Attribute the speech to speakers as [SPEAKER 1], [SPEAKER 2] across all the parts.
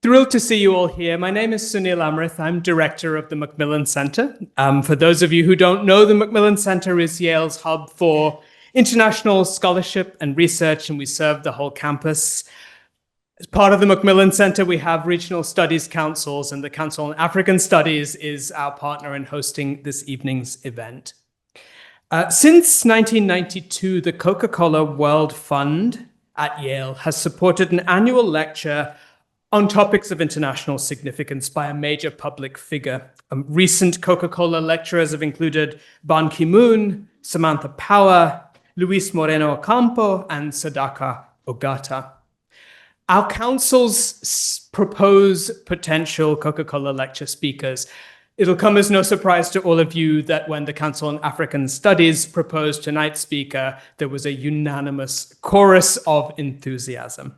[SPEAKER 1] Thrilled to see you all here. My name is Sunil Amrith. I'm director of the Macmillan Center. For those of you who don't know, the Macmillan Center is Yale's hub for international scholarship and research, and we serve the whole campus. As part of the Macmillan Center, we have regional studies councils, and the Council on African Studies is our partner in hosting this evening's event. Since 1992, the Coca-Cola World Fund at Yale has supported an annual lecture on topics of international significance by a major public figure. Recent Coca-Cola lecturers have included Ban Ki-moon, Samantha Power, Luis Moreno-Ocampo, and Sadaka Ogata. Our councils propose potential Coca-Cola lecture speakers. It'll come as no surprise to all of you that when the Council on African Studies proposed tonight's speaker, there was a unanimous chorus of enthusiasm.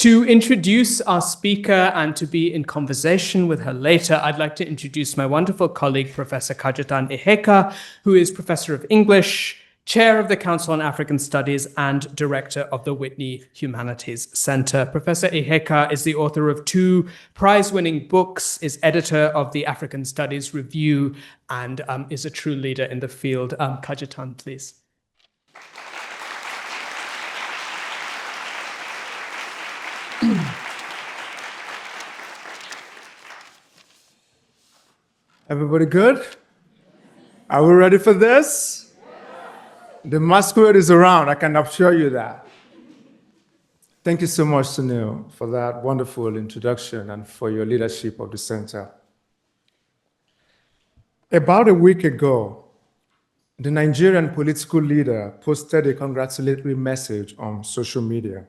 [SPEAKER 1] To introduce our speaker and to be in conversation with her later, I'd like to introduce my wonderful colleague, Professor Kajetan Iheka, who is Professor of English, Chair of the Council on African Studies, and Director of the Whitney Humanities Center. Professor Iheka is the author of 2 prize-winning books, is editor of the African Studies Review, and is a true leader in the field. Kajetan, please.
[SPEAKER 2] Everybody good? Are we ready for this? The masquerade is around, I can assure you that. Thank you so much, Sunil, for that wonderful introduction and for your leadership of the center. About a week ago, the Nigerian political leader posted a congratulatory message on social media.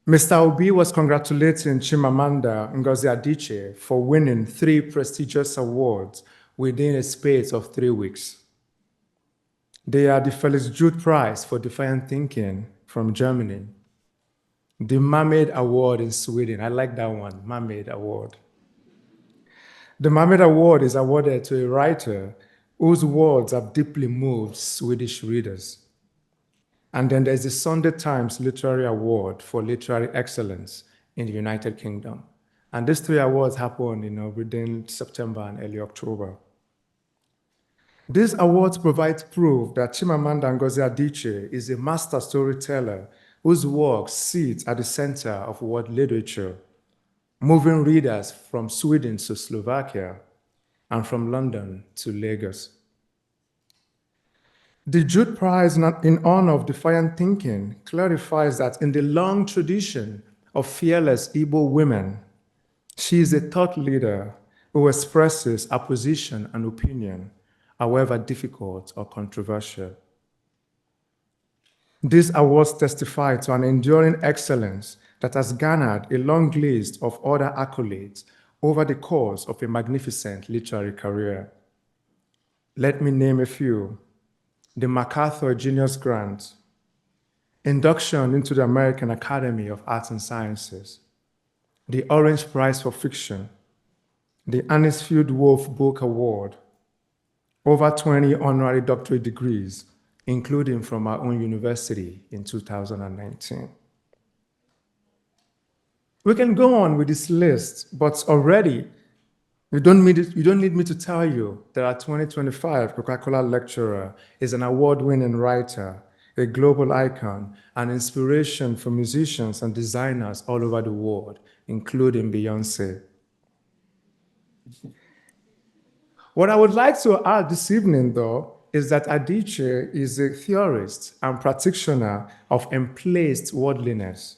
[SPEAKER 2] Mr. Obi was congratulating Chimamanda Ngozi Adichie for winning 3 prestigious awards within a space of 3 weeks. They are the Felix Jude Prize for Defiant Thinking from Germany, the Mermaid Award in Sweden. I like that one, Mermaid Award. The Mermaid Award is awarded to a writer whose words have deeply moved Swedish readers. And then there's the Sunday Times Literary Award for Literary Excellence in the United Kingdom. And these 3 awards happen, within September and early October. These awards provide proof that Chimamanda Ngozi Adichie is a master storyteller whose work sits at the center of world literature, moving readers from Sweden to Slovakia and from London to Lagos. The Jude Prize in honor of defiant thinking clarifies that in the long tradition of fearless Igbo women, she is a thought leader who expresses opposition and opinion, however difficult or controversial. These awards testify to an enduring excellence that has garnered a long list of other accolades over the course of a magnificent literary career. Let me name a few. The MacArthur Genius Grant, induction into the American Academy of Arts and Sciences, the Orange Prize for Fiction, the Anisfield Wolf Book Award, over 20 honorary doctorate degrees, including from our own university in 2019. We can go on with this list, but already you don't need me to tell you that our 2025 Coca-Cola lecturer is an award-winning writer, a global icon, an inspiration for musicians and designers all over the world, including Beyoncé. What I would like to add this evening, though, is that Adichie is a theorist and practitioner of emplaced worldliness,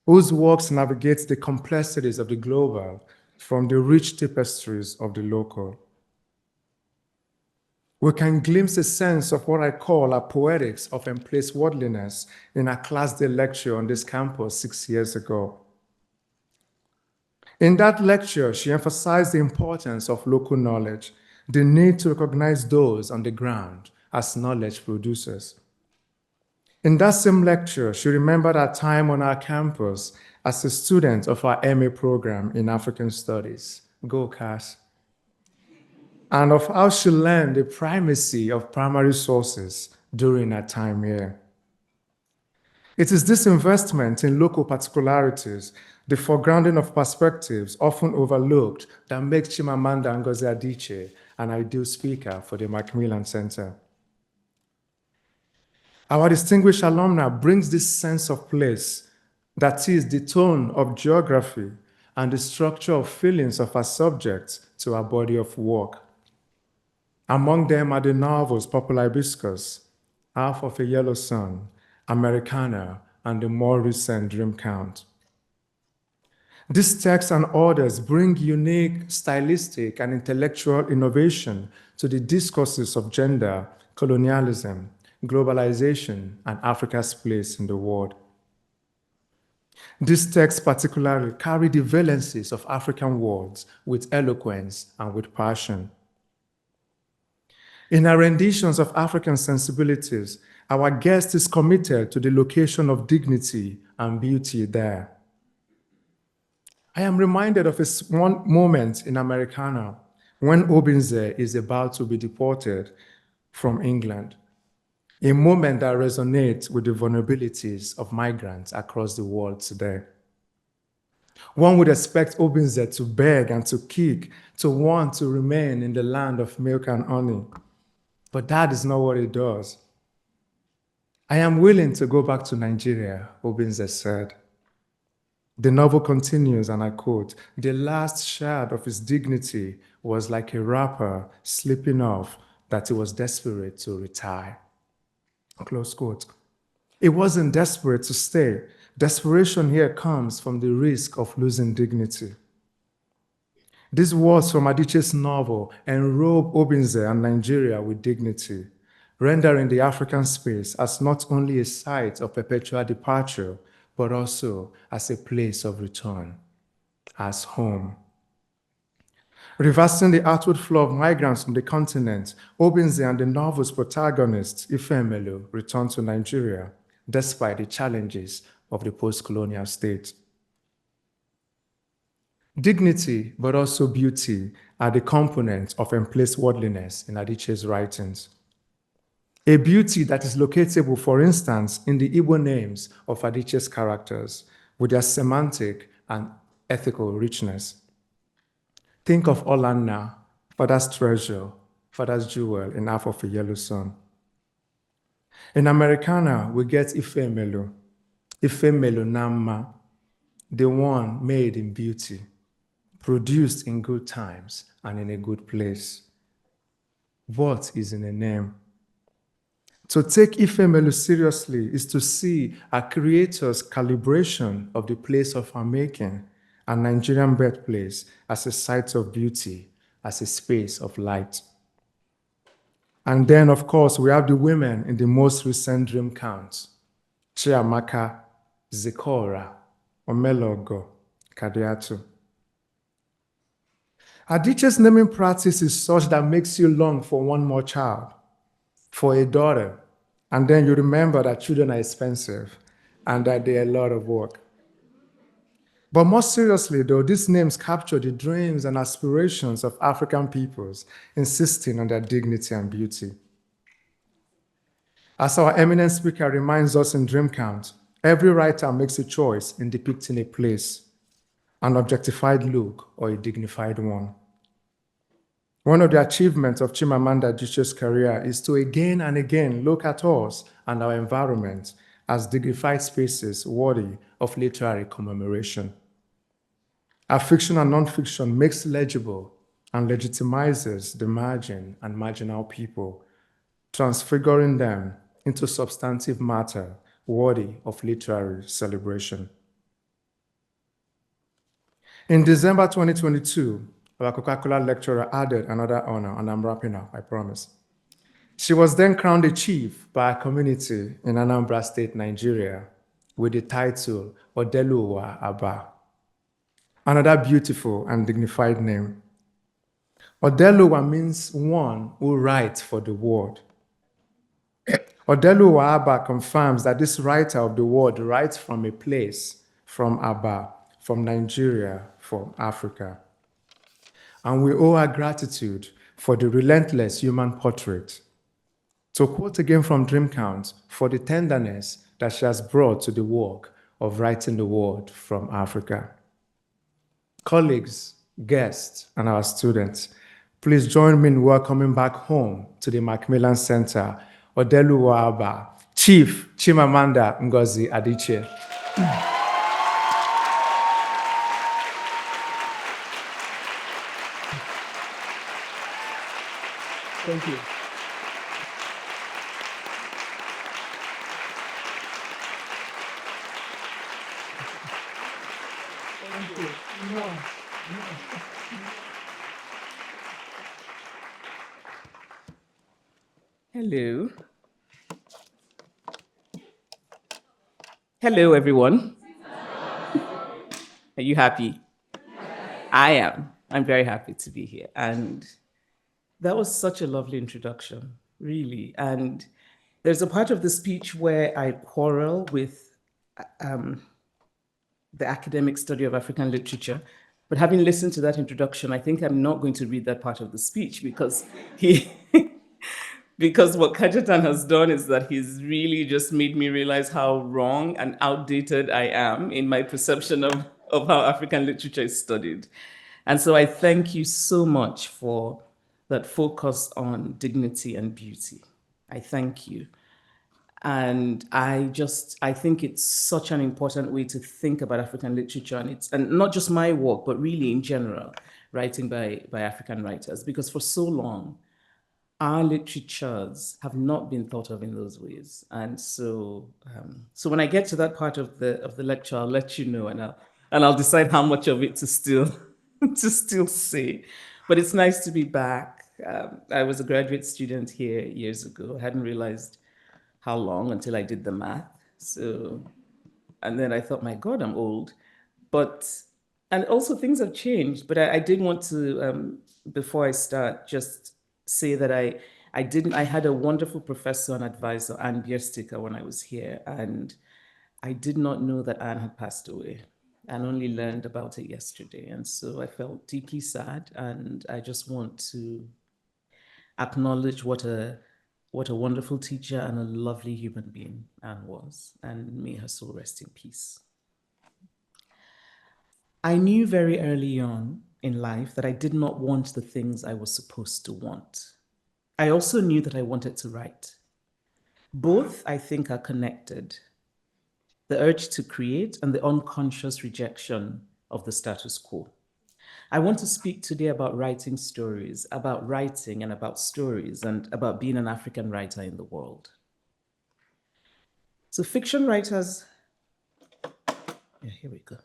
[SPEAKER 2] whose works navigate the complexities of the global from the rich tapestries of the local. We can glimpse a sense of what I call a poetics of emplaced worldliness in a class day lecture on this campus 6 years ago. In that lecture, she emphasized the importance of local knowledge, the need to recognize those on the ground as knowledge producers. In that same lecture, she remembered her time on our campus as a student of our MA program in African Studies. Go, Cass. And of how she learned the primacy of primary sources during her time here. It is this investment in local particularities, the foregrounding of perspectives often overlooked, that makes Chimamanda Ngozi Adichie an ideal speaker for the Macmillan Center. Our distinguished alumna brings this sense of place, that is, the tone of geography and the structure of feelings of our subjects, to our body of work. Among them are the novels Popular Hibiscus, Half of a Yellow Sun, Americanah, and the more recent Dream Count. These texts and others bring unique stylistic and intellectual innovation to the discourses of gender, colonialism, globalization, and Africa's place in the world. These texts particularly carry the valencies of African words with eloquence and with passion. In our renditions of African sensibilities, our guest is committed to the location of dignity and beauty there. I am reminded of one moment in Americanah when Obinze is about to be deported from England, a moment that resonates with the vulnerabilities of migrants across the world today. One would expect Obinze to beg and to kick, to want to remain in the land of milk and honey, but that is not what it does. I am willing to go back to Nigeria, Obinze said. The novel continues, and I quote, "The last shard of his dignity was like a wrapper slipping off that he was desperate to retire." Close quote. It wasn't desperate to stay. Desperation here comes from the risk of losing dignity. These words from Adichie's novel enrobe Obinze and Nigeria with dignity, rendering the African space as not only a site of perpetual departure, but also as a place of return, as home. Reversing the outward flow of migrants from the continent, Obinze and the novel's protagonist, Ifemelu, return to Nigeria, despite the challenges of the post-colonial state. Dignity, but also beauty, are the components of emplaced worldliness in Adichie's writings. A beauty that is locatable, for instance, in the Igbo names of Adichie's characters, with their semantic and ethical richness. Think of Olanna, father's treasure, father's jewel in Half of a Yellow Sun. In Americanah, we get Ifemelu, Ifemelu Namma, the one made in beauty, produced in good times and in a good place. What is in a name? To take Ifemelu seriously is to see our creator's calibration of the place of our making, a Nigerian birthplace, as a site of beauty, as a space of light. And then, of course, we have the women in the most recent Dream Count: Chiamaka, Zikora, Omelogo, Kadiatu. Adichie's naming practice is such that makes you long for one more child, for a daughter, and then you remember that children are expensive and that they're a lot of work. But more seriously, though, these names capture the dreams and aspirations of African peoples, insisting on their dignity and beauty. As our eminent speaker reminds us in Dream Count, every writer makes a choice in depicting a place, an objectified look or a dignified one. One of the achievements of Chimamanda Adichie's career is to again and again look at us and our environment as dignified spaces worthy of literary commemoration. Our fiction and nonfiction makes legible and legitimizes the margin and marginal people, transfiguring them into substantive matter worthy of literary celebration. In December 2022, our Coca-Cola lecturer added another honor, and I'm wrapping up, I promise. She was then crowned a chief by a community in Anambra State, Nigeria, with the title Odeluwa Aba, another beautiful and dignified name. Odeluwa means one who writes for the world. Odeluwa Aba confirms that this writer of the world writes from a place, from Aba, from Nigeria, from Africa. And we owe our gratitude for the relentless human portrait. To quote again from Dream Count, for the tenderness that she has brought to the work of writing the world from Africa. Colleagues, guests, and our students, please join me in welcoming back home to the Macmillan Center, Odeluwa, Chief Chimamanda Ngozi Adichie.
[SPEAKER 1] Thank you. Hello. Hello, everyone. Are you happy? I am. I'm very happy to be here. And that was such a lovely introduction, really. And there's a part of the speech where I quarrel with the academic study of African literature. But having listened to that introduction, I think I'm not going to read that part of the speech because because what Kajetan has done is that he's really just made me realize how wrong and outdated I am in my perception of how African literature is studied. And so I thank you so much for that focus on dignity and beauty. I thank you. And I think it's such an important way to think about African literature, and not just my work, but really in general, writing by African writers, because for so long, our literatures have not been thought of in those ways. And so when I get to that part of the lecture, I'll let you know, and I'll decide how much of it to still say. But it's nice to be back. I was a graduate student here years ago. I hadn't realized how long until I did the math. And then I thought, my God, I'm old. And also things have changed. But I did want to, before I start, just say that I had a wonderful professor and advisor, Anne Bierstika, when I was here. And I did not know that Anne had passed away, and only learned about it yesterday. And so I felt deeply sad. And I just want to acknowledge what a wonderful teacher and a lovely human being Anne was, and may her soul rest in peace. I knew very early on in life that I did not want the things I was supposed to want. I also knew that I wanted to write. Both, I think, are connected. The urge to create and the unconscious rejection of the status quo. I want to speak today about writing stories, about writing and about stories, and about being an African writer in the world. So fiction writers, here we go.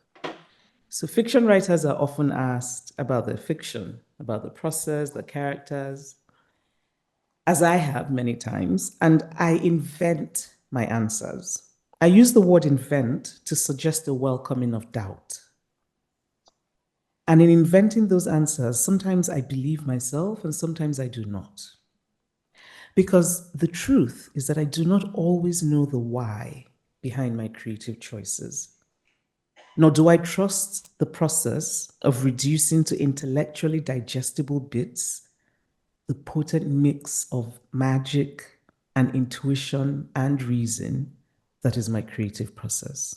[SPEAKER 1] So fiction writers are often asked about their fiction, about the process, the characters, as I have many times, and I invent my answers. I use the word invent to suggest a welcoming of doubt. And in inventing those answers, sometimes I believe myself and sometimes I do not. Because the truth is that I do not always know the why behind my creative choices. Nor do I trust the process of reducing to intellectually digestible bits the potent mix of magic and intuition and reason that is my creative process.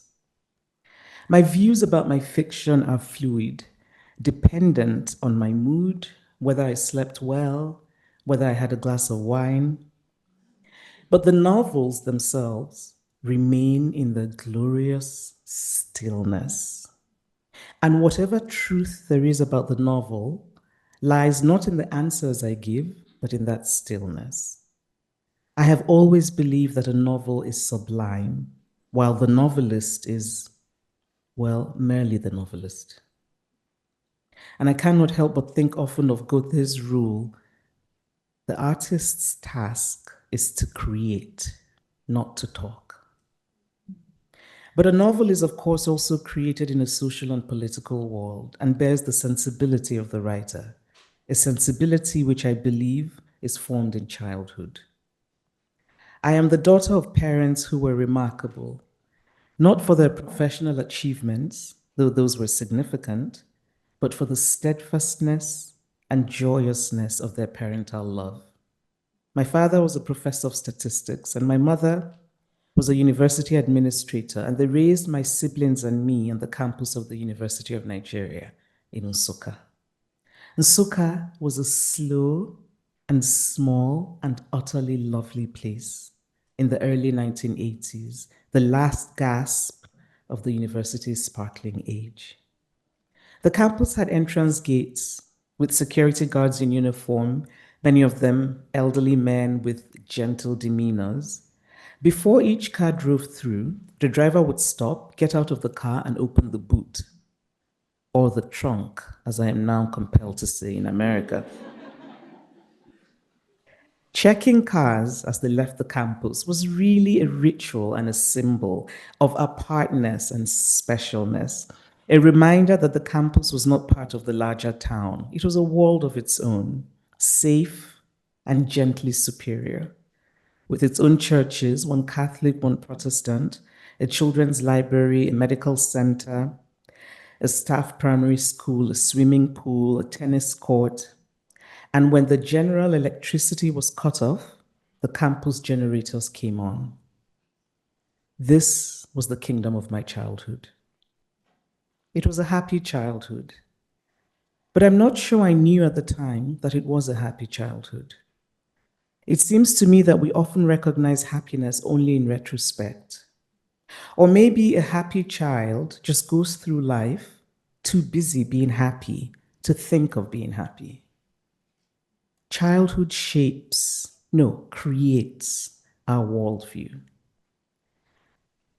[SPEAKER 1] My views about my fiction are fluid, dependent on my mood, whether I slept well, whether I had a glass of wine. But the novels themselves remain in the glorious stillness. And whatever truth there is about the novel lies not in the answers I give, but in that stillness. I have always believed that a novel is sublime, while the novelist is, well, merely the novelist. And I cannot help but think often of Goethe's rule: the artist's task is to create, not to talk. But a novel is, of course, also created in a social and political world and bears the sensibility of the writer, a sensibility which I believe is formed in childhood. I am the daughter of parents who were remarkable, not for their professional achievements, though those were significant, but for the steadfastness and joyousness of their parental love. My father was a professor of statistics, and my mother
[SPEAKER 3] was a university administrator, and they raised my siblings and me on the campus of the University of Nigeria in Nsukka. Nsukka was a slow and small and utterly lovely place in the early 1980s, the last gasp of the university's sparkling age. The campus had entrance gates with security guards in uniform, many of them elderly men with gentle demeanors. Before each car drove through, the driver would stop, get out of the car, and open the boot, or the trunk, as I am now compelled to say in America. Checking cars as they left the campus was really a ritual and a symbol of apartness and specialness, a reminder that the campus was not part of the larger town. It was a world of its own, safe and gently superior, with its own churches, one Catholic, one Protestant, a children's library, a medical center, a staff primary school, a swimming pool, a tennis court. And when the general electricity was cut off, the campus generators came on. This was the kingdom of my childhood. It was a happy childhood, but I'm not sure I knew at the time that it was a happy childhood. It seems to me that we often recognize happiness only in retrospect. Or maybe a happy child just goes through life too busy being happy to think of being happy. Childhood creates our worldview.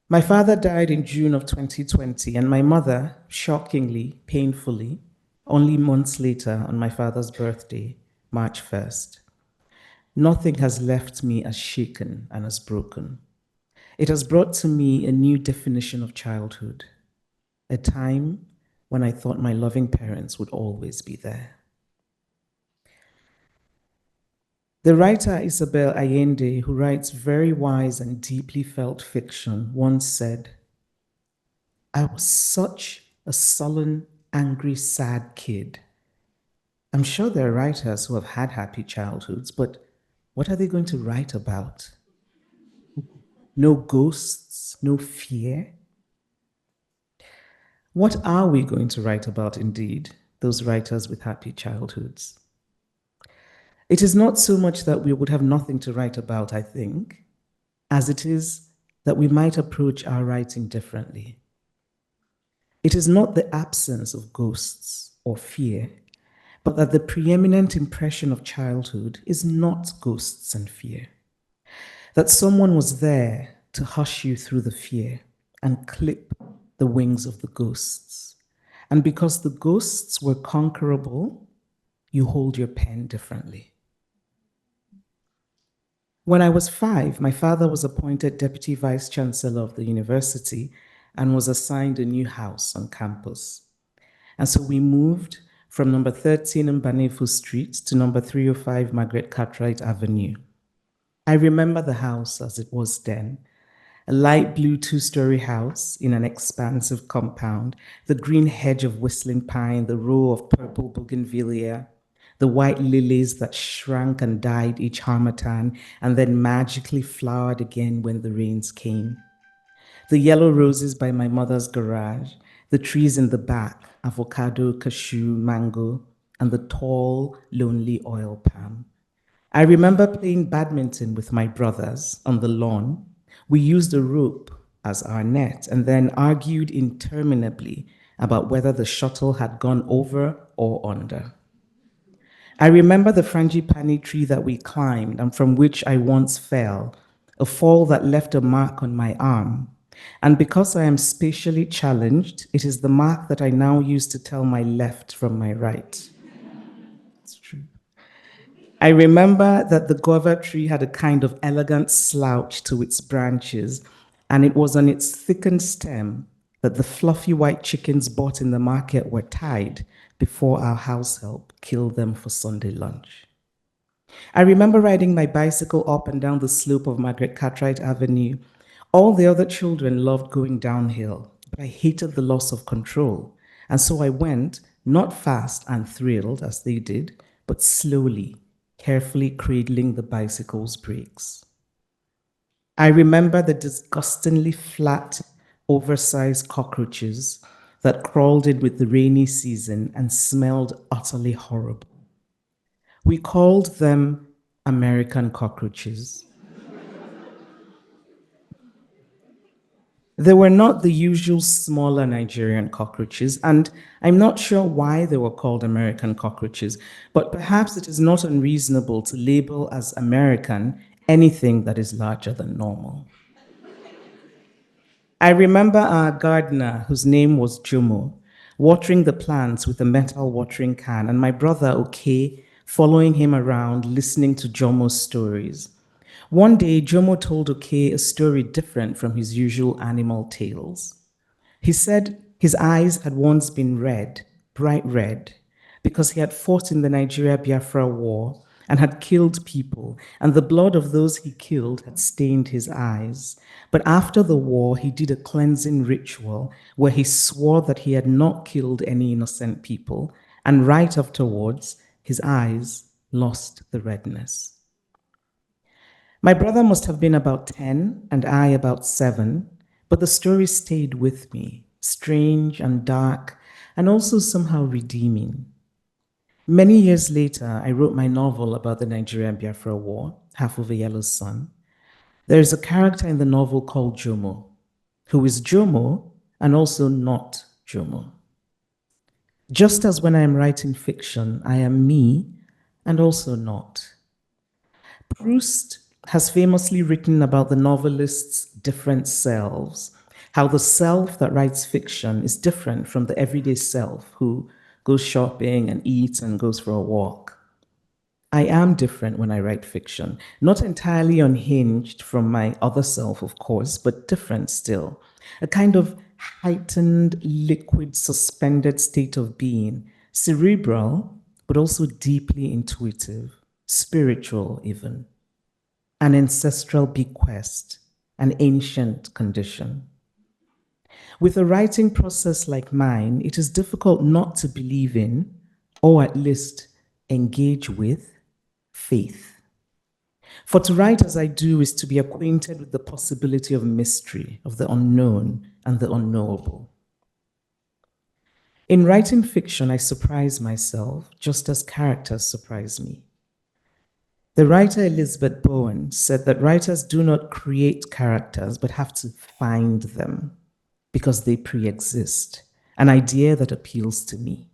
[SPEAKER 3] My father died in June of 2020, and my mother, shockingly, painfully, only months later on my father's birthday, March 1st. Nothing has left me as shaken and as broken. It has brought to me a new definition of childhood, a time when I thought my loving parents would always be there. The writer Isabel Allende, who writes very wise and deeply felt fiction, once said, "I was such a sullen, angry, sad kid." I'm sure there are writers who have had happy childhoods, but what are they going to write about? No ghosts, no fear? What are we going to write about indeed, those writers with happy childhoods? It is not so much that we would have nothing to write about, I think, as it is that we might approach our writing differently. It is not the absence of ghosts or fear, but that the preeminent impression of childhood is not ghosts and fear. That someone was there to hush you through the fear and clip the wings of the ghosts. And because the ghosts were conquerable, you hold your pen differently. When I was 5, my father was appointed Deputy Vice Chancellor of the university and was assigned a new house on campus. And so we moved from number 13 in Banefu Street to number 305 Margaret Cartwright Avenue. I remember the house as it was then, a light blue 2-story house in an expansive compound, the green hedge of whistling pine, the row of purple bougainvillea, the white lilies that shrank and died each harmattan and then magically flowered again when the rains came. The yellow roses by my mother's garage, the trees in the back, avocado, cashew, mango, and the tall, lonely oil palm. I remember playing badminton with my brothers on the lawn. We used a rope as our net and then argued interminably about whether the shuttle had gone over or under. I remember the frangipani tree that we climbed and from which I once fell, a fall that left a mark on my arm. And because I am spatially challenged, it is the mark that I now use to tell my left from my right. It's true. I remember that the guava tree had a kind of elegant slouch to its branches, and it was on its thickened stem that the fluffy white chickens bought in the market were tied before our house help killed them for Sunday lunch. I remember riding my bicycle up and down the slope of Margaret Cartwright Avenue. All the other children loved going downhill, but I hated the loss of control. And so I went, not fast and thrilled as they did, but slowly, carefully cradling the bicycle's brakes. I remember the disgustingly flat, oversized cockroaches that crawled in with the rainy season and smelled utterly horrible. We called them American cockroaches. They were not the usual smaller Nigerian cockroaches, and I'm not sure why they were called American cockroaches, but perhaps it is not unreasonable to label as American anything that is larger than normal. I remember our gardener, whose name was Jomo, watering the plants with a metal watering can, and my brother, Oke, following him around, listening to Jomo's stories. One day, Jomo told Oke a story different from his usual animal tales. He said his eyes had once been red, bright red, because he had fought in the Nigeria-Biafra War and had killed people, and the blood of those he killed had stained his eyes. But after the war, he did a cleansing ritual where he swore that he had not killed any innocent people, and right afterwards, his eyes lost the redness. My brother must have been about 10 and I about 7, but the story stayed with me, strange and dark, and also somehow redeeming. Many years later, I wrote my novel about the Nigerian-Biafra War, Half of a Yellow Sun. There is a character in the novel called Jomo, who is Jomo and also not Jomo. Just as when I am writing fiction, I am me and also not. Proust has famously written about the novelist's different selves, how the self that writes fiction is different from the everyday self who goes shopping and eats and goes for a walk. I am different when I write fiction, not entirely unhinged from my other self, of course, but different still. A kind of heightened, liquid, suspended state of being, cerebral, but also deeply intuitive, spiritual even. An ancestral bequest, an ancient condition. With a writing process like mine, it is difficult not to believe in, or at least engage with, faith. For to write as I do is to be acquainted with the possibility of mystery, of the unknown and the unknowable. In writing fiction, I surprise myself just as characters surprise me. The writer Elizabeth Bowen said that writers do not create characters, but have to find them because they pre-exist, an idea that appeals to me.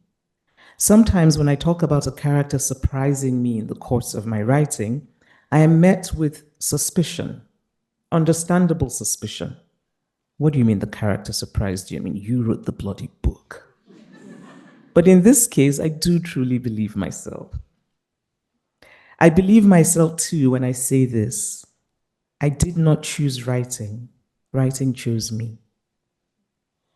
[SPEAKER 3] Sometimes when I talk about a character surprising me in the course of my writing, I am met with suspicion, understandable suspicion. What do you mean the character surprised you? I mean, you wrote the bloody book. But in this case, I do truly believe myself. I believe myself too when I say this. I did not choose writing. Writing chose me.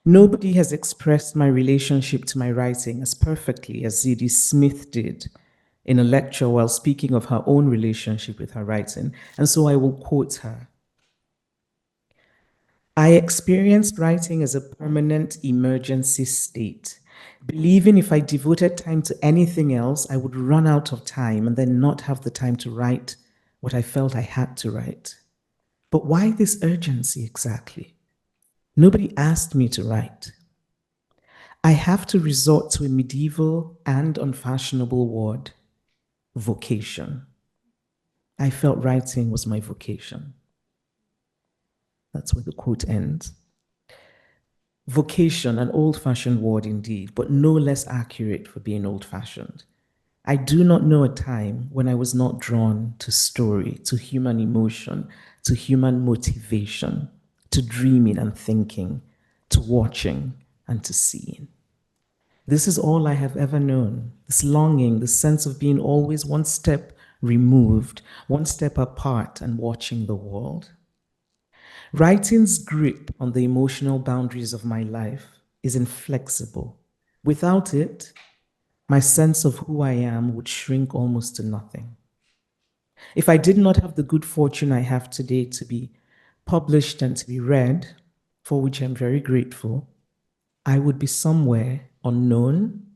[SPEAKER 3] Nobody has expressed my relationship to my writing as perfectly as Zadie Smith did in a lecture while speaking of her own relationship with her writing, and so I will quote her. I experienced writing as a permanent emergency state, believing if I devoted time to anything else, I would run out of time and then not have the time to write what I felt I had to write. But why this urgency exactly? Nobody asked me to write. I have to resort to a medieval and unfashionable word, vocation. I felt writing was my vocation. That's where the quote ends. Vocation, an old-fashioned word indeed, but no less accurate for being old-fashioned. I do not know a time when I was not drawn to story, to human emotion, to human motivation, to dreaming and thinking, to watching and to seeing. This is all I have ever known, this longing, this sense of being always one step removed, one step apart and watching the world. Writing's grip on the emotional boundaries of my life is inflexible. Without it, my sense of who I am would shrink almost to nothing. If I did not have the good fortune I have today to be published and to be read, for which I'm very grateful, I would be somewhere unknown,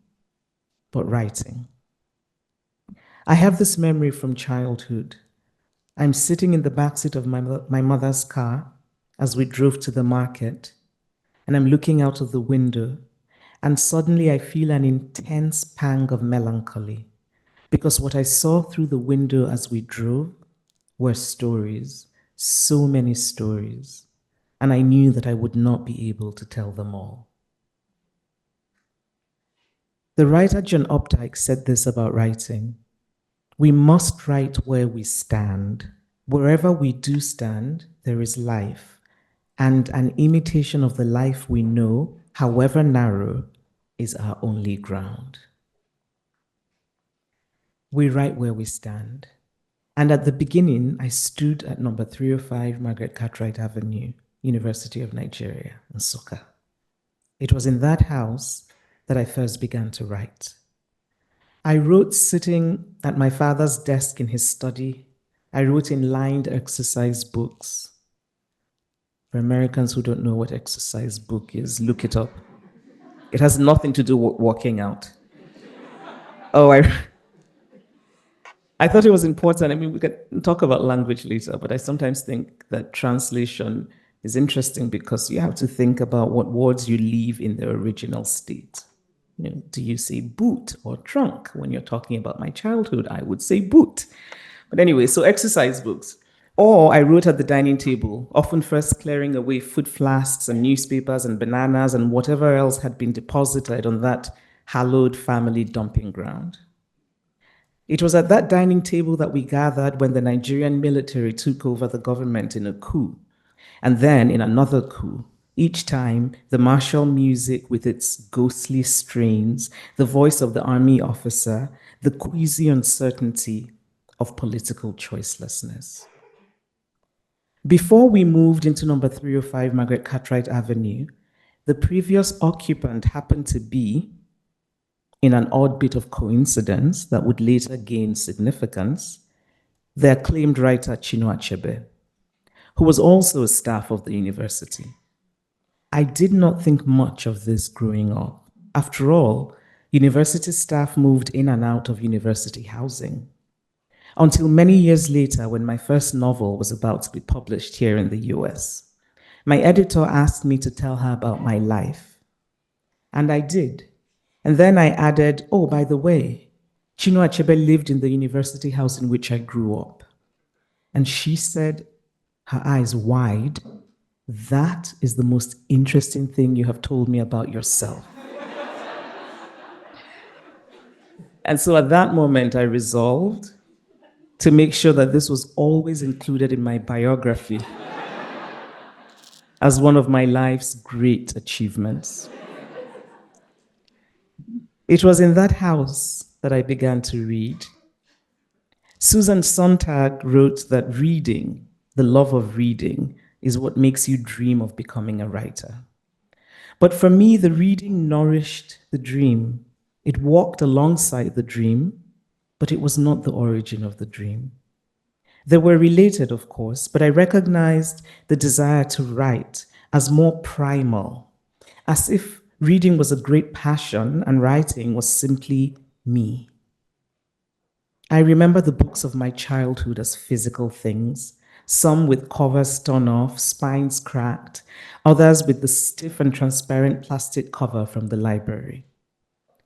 [SPEAKER 3] but writing. I have this memory from childhood. I'm sitting in the backseat of my mother's car as we drove to the market, and I'm looking out of the window, and suddenly I feel an intense pang of melancholy, because what I saw through the window as we drove were stories, so many stories, and I knew that I would not be able to tell them all. The writer John Updike said this about writing: we must write where we stand. Wherever we do stand, there is life, and an imitation of the life we know, however narrow, is our only ground. We write where we stand. And at the beginning, I stood at number 305 Margaret Cartwright Avenue, University of Nigeria, Nsukka. It was in that house that I first began to write. I wrote sitting at my father's desk in his study. I wrote in lined exercise books. For Americans who don't know what exercise book is, look it up. It has nothing to do with working out. Oh, I thought it was important. I mean, we can talk about language later, but I sometimes think that translation is interesting because you have to think about what words you leave in their original state. You know, do you say boot or trunk? When you're talking about my childhood, I would say boot. But anyway, so exercise books. Or I wrote at the dining table, often first clearing away food flasks and newspapers and bananas and whatever else had been deposited on that hallowed family dumping ground. It was at that dining table that we gathered when the Nigerian military took over the government in a coup, and then in another coup. Each time, the martial music with its ghostly strains, the voice of the army officer, the queasy uncertainty of political choicelessness. Before we moved into number 305 Margaret Cartwright Avenue, the previous occupant happened to be, in an odd bit of coincidence that would later gain significance, the acclaimed writer Chinua Achebe, who was also a staff of the university. I did not think much of this growing up. After all, university staff moved in and out of university housing. Until many years later, when my first novel was about to be published here in the US, my editor asked me to tell her about my life. And I did. And then I added, oh, by the way, Chinua Achebe lived in the university house in which I grew up. And she said, her eyes wide, that is the most interesting thing you have told me about yourself. And so at that moment, I resolved to make sure that this was always included in my biography as one of my life's great achievements. It was in that house that I began to read. Susan Sontag wrote that reading, the love of reading, is what makes you dream of becoming a writer. But for me, the reading nourished the dream. It walked alongside the dream, but it was not the origin of the dream. They were related, of course, but I recognized the desire to write as more primal, as if reading was a great passion and writing was simply me. I remember the books of my childhood as physical things, some with covers torn off, spines cracked, others with the stiff and transparent plastic cover from the library.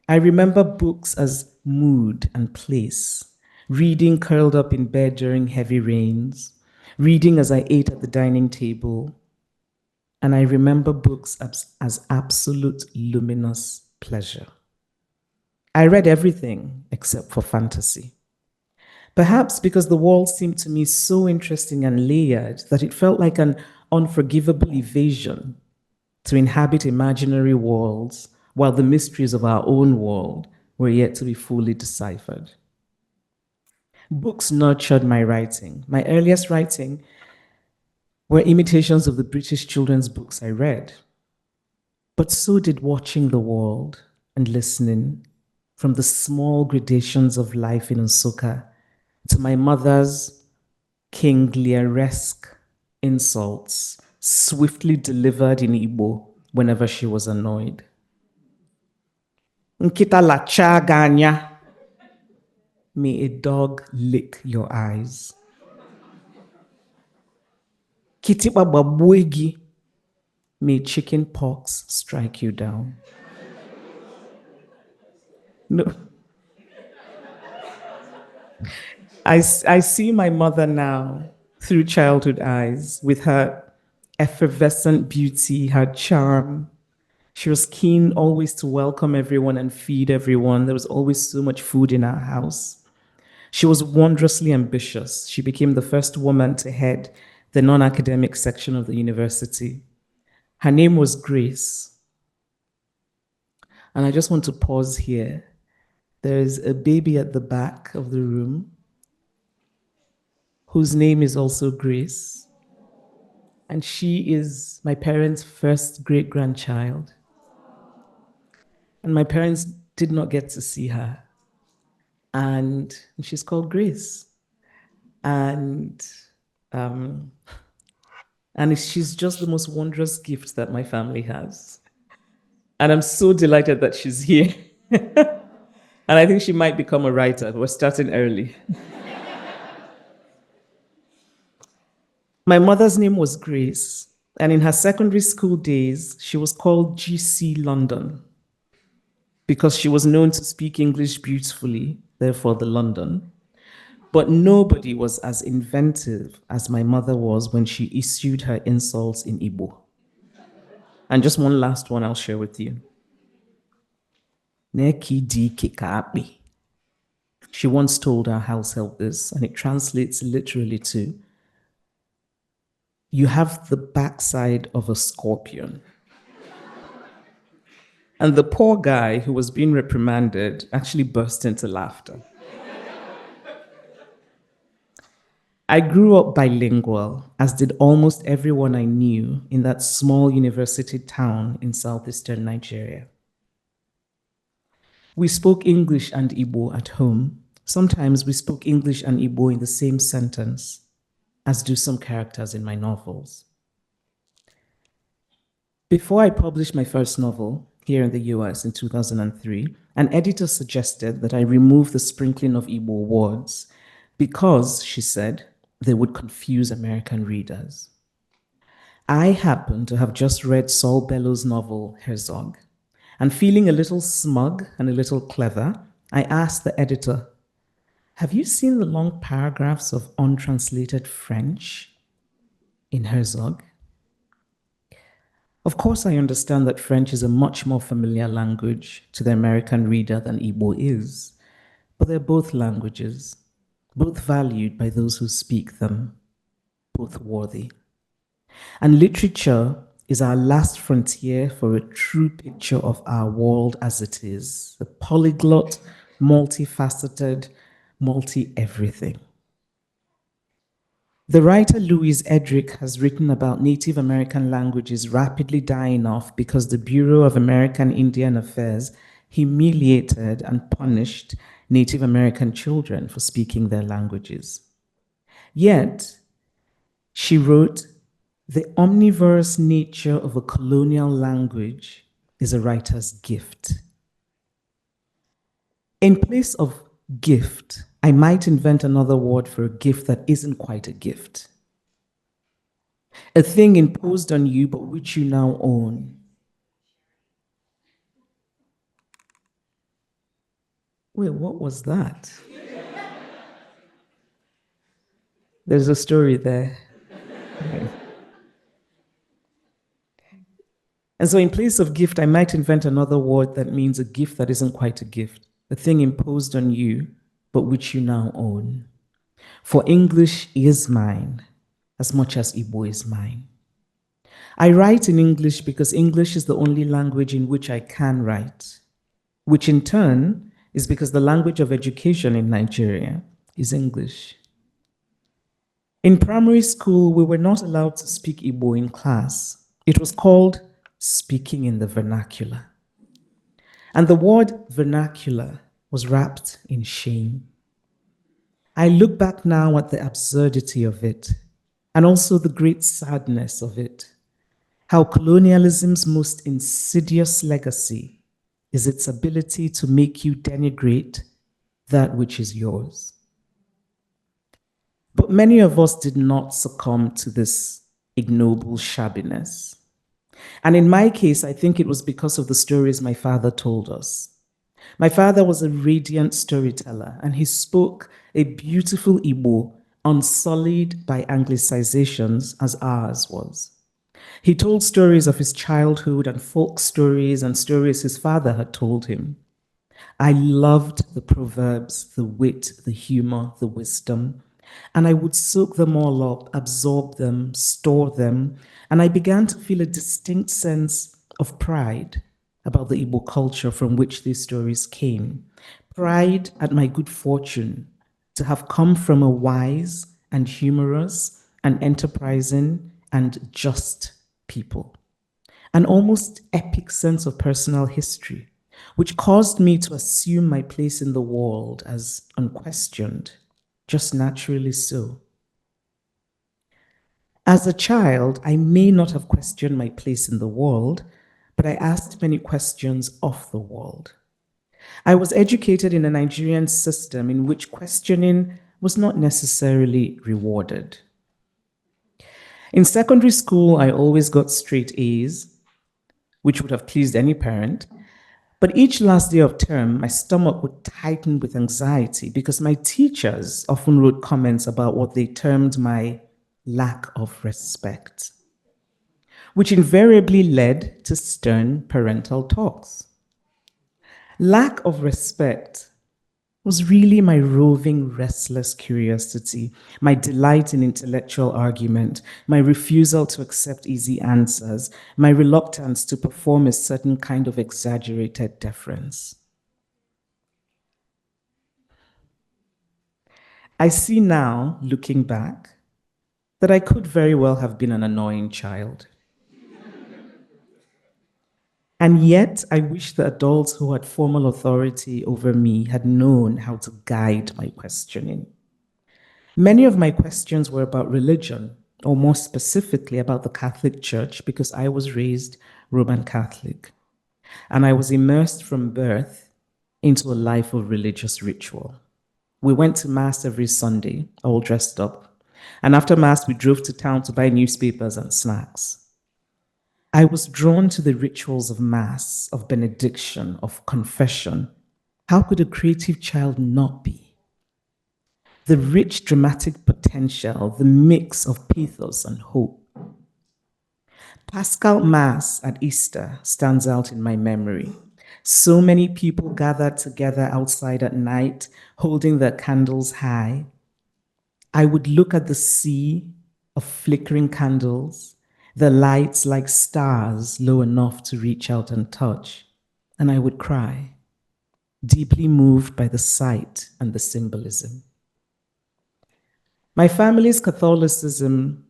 [SPEAKER 3] I remember books as mood and place, reading curled up in bed during heavy rains, reading as I ate at the dining table, and I remember books as absolute luminous pleasure. I read everything except for fantasy. Perhaps because the world seemed to me so interesting and layered that it felt like an unforgivable evasion to inhabit imaginary worlds while the mysteries of our own world were yet to be fully deciphered. Books nurtured my writing. My earliest writing were imitations of the British children's books I read. But so did watching the world and listening, from the small gradations of life in Nsukka to my mother's King Lear-esque insults, swiftly delivered in Igbo whenever she was annoyed. Nkita lacha ganya. May a dog lick your eyes. Kitiba babwegi, may chicken pox strike you down. No. I see my mother now through childhood eyes with her effervescent beauty, her charm. She was keen always to welcome everyone and feed everyone. There was always so much food in our house. She was wondrously ambitious. She became the first woman to head the non-academic section of the university. Her name was Grace. And I just want to pause here. There is a baby at the back of the room whose name is also Grace. And she is my parents' first great-grandchild. And my parents did not get to see her. And she's called Grace. And she's just the most wondrous gift that my family has. And I'm so delighted that she's here. And I think she might become a writer. We're starting early. My mother's name was Grace, and in her secondary school days, she was called GC London because she was known to speak English beautifully, therefore the London. But nobody was as inventive as my mother was when she issued her insults in Igbo. And just one last one I'll share with you. Neki di kikapi. She once told our house help this, and it translates literally to, you have the backside of a scorpion. And the poor guy who was being reprimanded actually burst into laughter. I grew up bilingual, as did almost everyone I knew in that small university town in southeastern Nigeria. We spoke English and Igbo at home. Sometimes we spoke English and Igbo in the same sentence, as do some characters in my novels. Before I published my first novel here in the US in 2003, an editor suggested that I remove the sprinkling of Igbo words because, she said, they would confuse American readers. I happened to have just read Saul Bellow's novel, Herzog, and feeling a little smug and a little clever, I asked the editor, have you seen the long paragraphs of untranslated French in Herzog? Of course, I understand that French is a much more familiar language to the American reader than Igbo is, but they're both languages, both valued by those who speak them, both worthy. And literature is our last frontier for a true picture of our world as it is, a polyglot, multifaceted, multi-everything. The writer Louise Erdrich has written about Native American languages rapidly dying off because the Bureau of American Indian Affairs humiliated and punished Native American children for speaking their languages. Yet, she wrote, the omnivorous nature of a colonial language is a writer's gift. In place of gift, I might invent another word for a gift that isn't quite a gift. A thing imposed on you, but which you now own. Wait, what was that? There's a story there. Okay. And so in place of gift, I might invent another word that means a gift that isn't quite a gift. A thing imposed on you, but which you now own. For English is mine, as much as Igbo is mine. I write in English because English is the only language in which I can write, which in turn is because the language of education in Nigeria is English. In primary school, we were not allowed to speak Igbo in class. It was called speaking in the vernacular. And the word vernacular was wrapped in shame. I look back now at the absurdity of it, and also the great sadness of it, how colonialism's most insidious legacy is its ability to make you denigrate that which is yours. But many of us did not succumb to this ignoble shabbiness. And in my case, I think it was because of the stories my father told us. My father was a radiant storyteller, and he spoke a beautiful Igbo, unsullied by Anglicizations as ours was. He told stories of his childhood and folk stories and stories his father had told him. I loved the proverbs, the wit, the humor, the wisdom, and I would soak them all up, absorb them, store them, and I began to feel a distinct sense of pride about the Igbo culture from which these stories came. Pride at my good fortune to have come from a wise and humorous and enterprising and just people. An almost epic sense of personal history, which caused me to assume my place in the world as unquestioned, just naturally so. As a child, I may not have questioned my place in the world, but I asked many questions of the world. I was educated in a Nigerian system in which questioning was not necessarily rewarded. In secondary school, I always got straight A's, which would have pleased any parent. But each last day of term, my stomach would tighten with anxiety because my teachers often wrote comments about what they termed my lack of respect, which invariably led to stern parental talks. Lack of respect was really my roving, restless curiosity, my delight in intellectual argument, my refusal to accept easy answers, my reluctance to perform a certain kind of exaggerated deference. I see now, looking back, that I could very well have been an annoying child. And yet, I wish the adults who had formal authority over me had known how to guide my questioning. Many of my questions were about religion, or more specifically about the Catholic Church, because I was raised Roman Catholic. And I was immersed from birth into a life of religious ritual. We went to Mass every Sunday, all dressed up. And after Mass, we drove to town to buy newspapers and snacks. I was drawn to the rituals of Mass, of benediction, of confession. How could a creative child not be? The rich dramatic potential, the mix of pathos and hope. Paschal Mass at Easter stands out in my memory. So many people gathered together outside at night, holding their candles high. I would look at the sea of flickering candles, the lights like stars low enough to reach out and touch, and I would cry, deeply moved by the sight and the symbolism. My family's Catholicism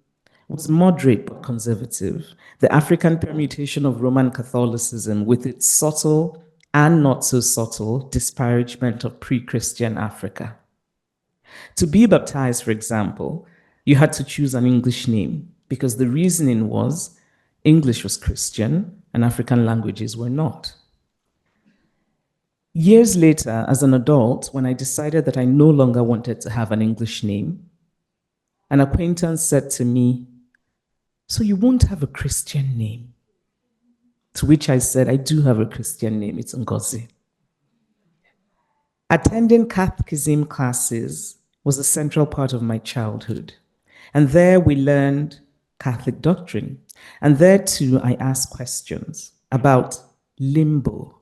[SPEAKER 3] was moderate but conservative, the African permutation of Roman Catholicism with its subtle and not so subtle disparagement of pre-Christian Africa. To be baptized, for example, you had to choose an English name because the reasoning was English was Christian and African languages were not. Years later, as an adult, when I decided that I no longer wanted to have an English name, an acquaintance said to me, "So you won't have a Christian name?" To which I said, "I do have a Christian name, it's Ngozi." Attending catechism classes was a central part of my childhood. And there we learned Catholic doctrine. And there too, I asked questions about limbo,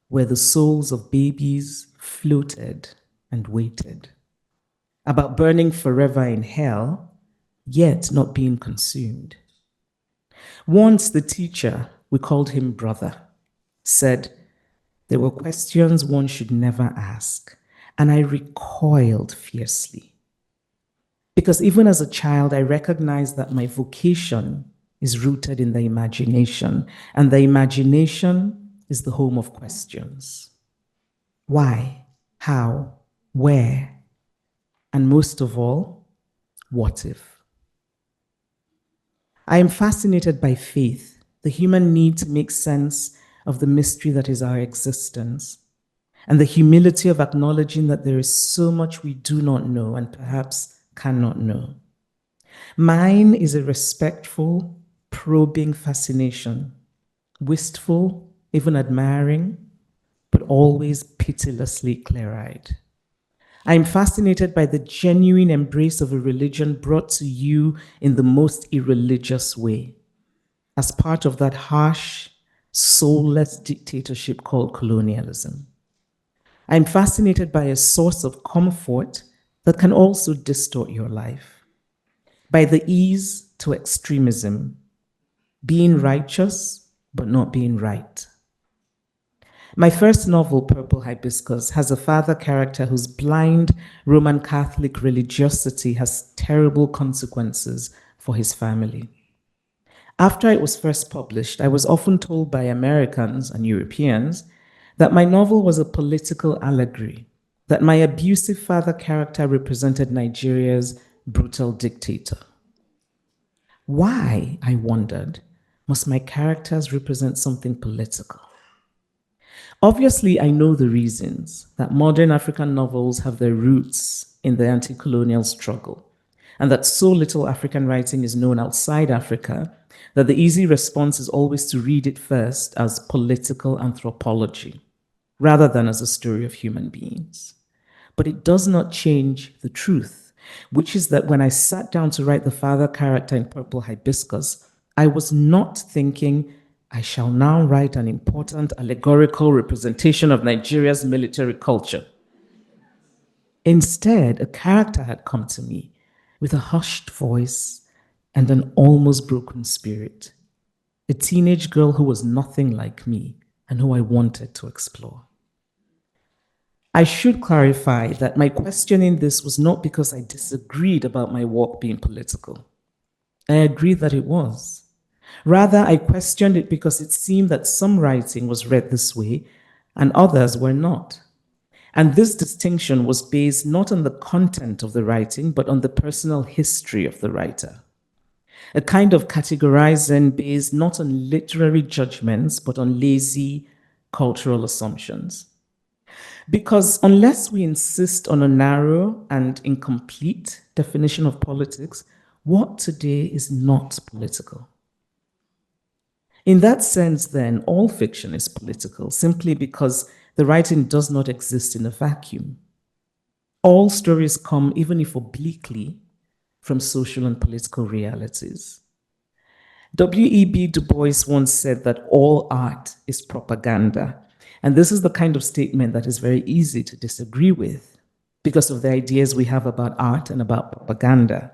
[SPEAKER 3] where the souls of babies floated and waited. About burning forever in hell, yet not being consumed. Once the teacher, we called him brother, said there were questions one should never ask, and I recoiled fiercely. Because even as a child, I recognized that my vocation is rooted in the imagination, and the imagination is the home of questions. Why? How? Where? And most of all, what if? I am fascinated by faith, the human need to make sense of the mystery that is our existence, and the humility of acknowledging that there is so much we do not know and perhaps cannot know. Mine is a respectful, probing fascination, wistful, even admiring, but always pitilessly clear-eyed. I am fascinated by the genuine embrace of a religion brought to you in the most irreligious way, as part of that harsh, soulless dictatorship called colonialism. I am fascinated by a source of comfort that can also distort your life, by the ease to extremism, being righteous but not being right. My first novel, Purple Hibiscus, has a father character whose blind Roman Catholic religiosity has terrible consequences for his family. After it was first published, I was often told by Americans and Europeans that my novel was a political allegory, that my abusive father character represented Nigeria's brutal dictator. Why, I wondered, must my characters represent something political? Obviously, I know the reasons, that modern African novels have their roots in the anti-colonial struggle, and that so little African writing is known outside Africa that the easy response is always to read it first as political anthropology, rather than as a story of human beings. But it does not change the truth, which is that when I sat down to write the father character in Purple Hibiscus, I was not thinking, I shall now write an important allegorical representation of Nigeria's military culture. Instead, a character had come to me with a hushed voice and an almost broken spirit, a teenage girl who was nothing like me and who I wanted to explore. I should clarify that my questioning this was not because I disagreed about my work being political. I agreed that it was. Rather, I questioned it because it seemed that some writing was read this way and others were not. And this distinction was based not on the content of the writing, but on the personal history of the writer. A kind of categorizing based not on literary judgments, but on lazy cultural assumptions. Because unless we insist on a narrow and incomplete definition of politics, what today is not political? In that sense, then, all fiction is political, simply because the writing does not exist in a vacuum. All stories come, even if obliquely, from social and political realities. W.E.B. Du Bois once said that all art is propaganda, and this is the kind of statement that is very easy to disagree with because of the ideas we have about art and about propaganda,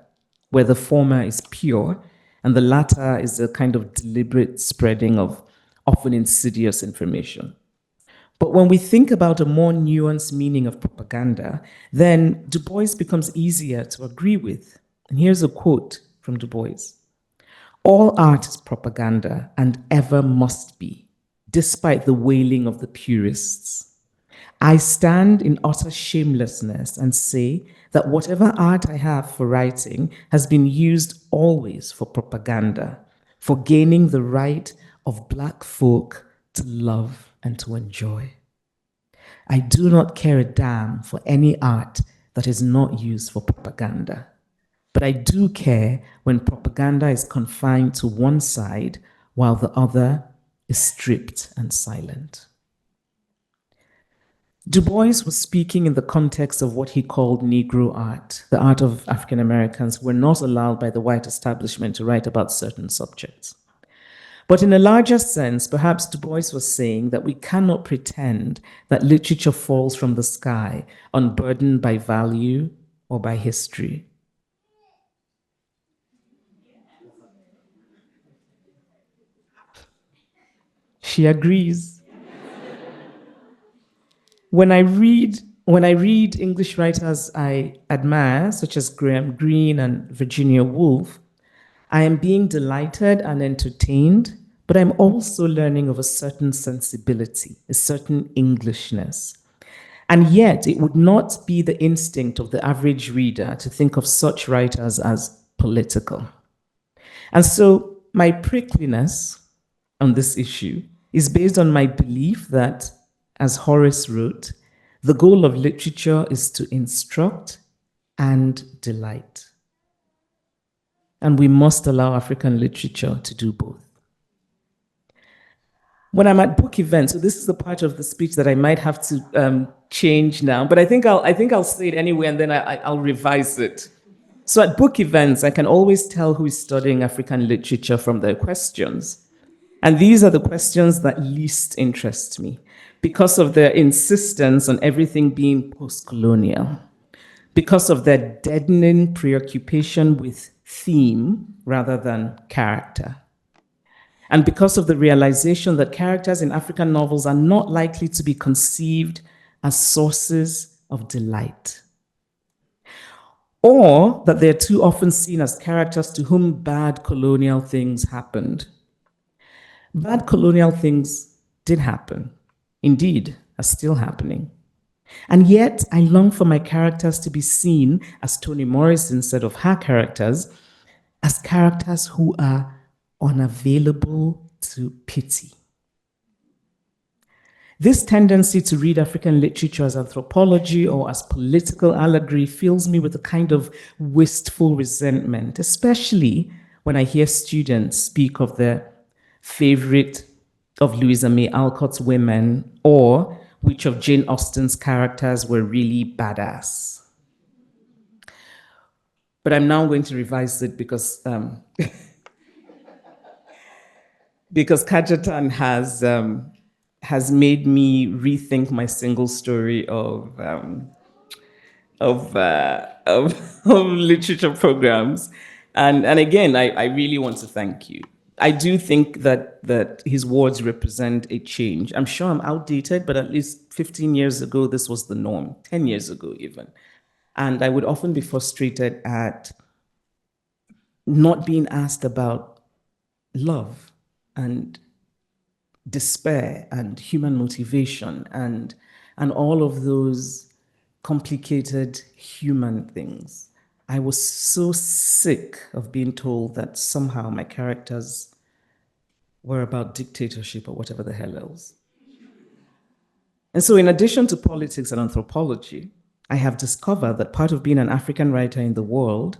[SPEAKER 3] where the former is pure and the latter is a kind of deliberate spreading of often insidious information. But when we think about a more nuanced meaning of propaganda, then Du Bois becomes easier to agree with. And here's a quote from Du Bois. All art is propaganda and ever must be, despite the wailing of the purists. I stand in utter shamelessness and say that whatever art I have for writing has been used always for propaganda, for gaining the right of Black folk to love and to enjoy. I do not care a damn for any art that is not used for propaganda, but I do care when propaganda is confined to one side while the other is stripped and silent. Du Bois was speaking in the context of what he called Negro art, the art of African Americans who were not allowed by the white establishment to write about certain subjects. But in a larger sense, perhaps Du Bois was saying that we cannot pretend that literature falls from the sky, unburdened by value or by history. She agrees. When I read English writers I admire, such as Graham Greene and Virginia Woolf, I am being delighted and entertained, but I'm also learning of a certain sensibility, a certain Englishness. And yet, it would not be the instinct of the average reader to think of such writers as political. And so my prickliness on this issue is based on my belief that, as Horace wrote, the goal of literature is to instruct and delight. and we must allow African literature to do both. When I'm at book events, so this is the part of the speech that I might have to change now, but I think I'll say it anyway, and then I'll revise it. So at book events, I can always tell who is studying African literature from their questions. And these are the questions that least interest me because of their insistence on everything being postcolonial, because of their deadening preoccupation with theme rather than character, and because of the realization that characters in African novels are not likely to be conceived as sources of delight, or that they're too often seen as characters to whom bad colonial things happened. Bad colonial things did happen, indeed, are still happening. And yet, I long for my characters to be seen, as Toni Morrison said of her characters, as characters who are unavailable to pity. This tendency to read African literature as anthropology or as political allegory fills me with a kind of wistful resentment, especially when I hear students speak of their favorite of Louisa May Alcott's women, or which of Jane Austen's characters were really badass. But I'm now going to revise it because Kajatan has made me rethink my single story of literature programs. And again, I really want to thank you. I do think that his words represent a change. I'm sure I'm outdated, but at least 15 years ago, this was the norm, 10 years ago even. And I would often be frustrated at not being asked about love and despair and human motivation and all of those complicated human things. I was so sick of being told that somehow my characters were about dictatorship or whatever the hell else. And so in addition to politics and anthropology, I have discovered that part of being an African writer in the world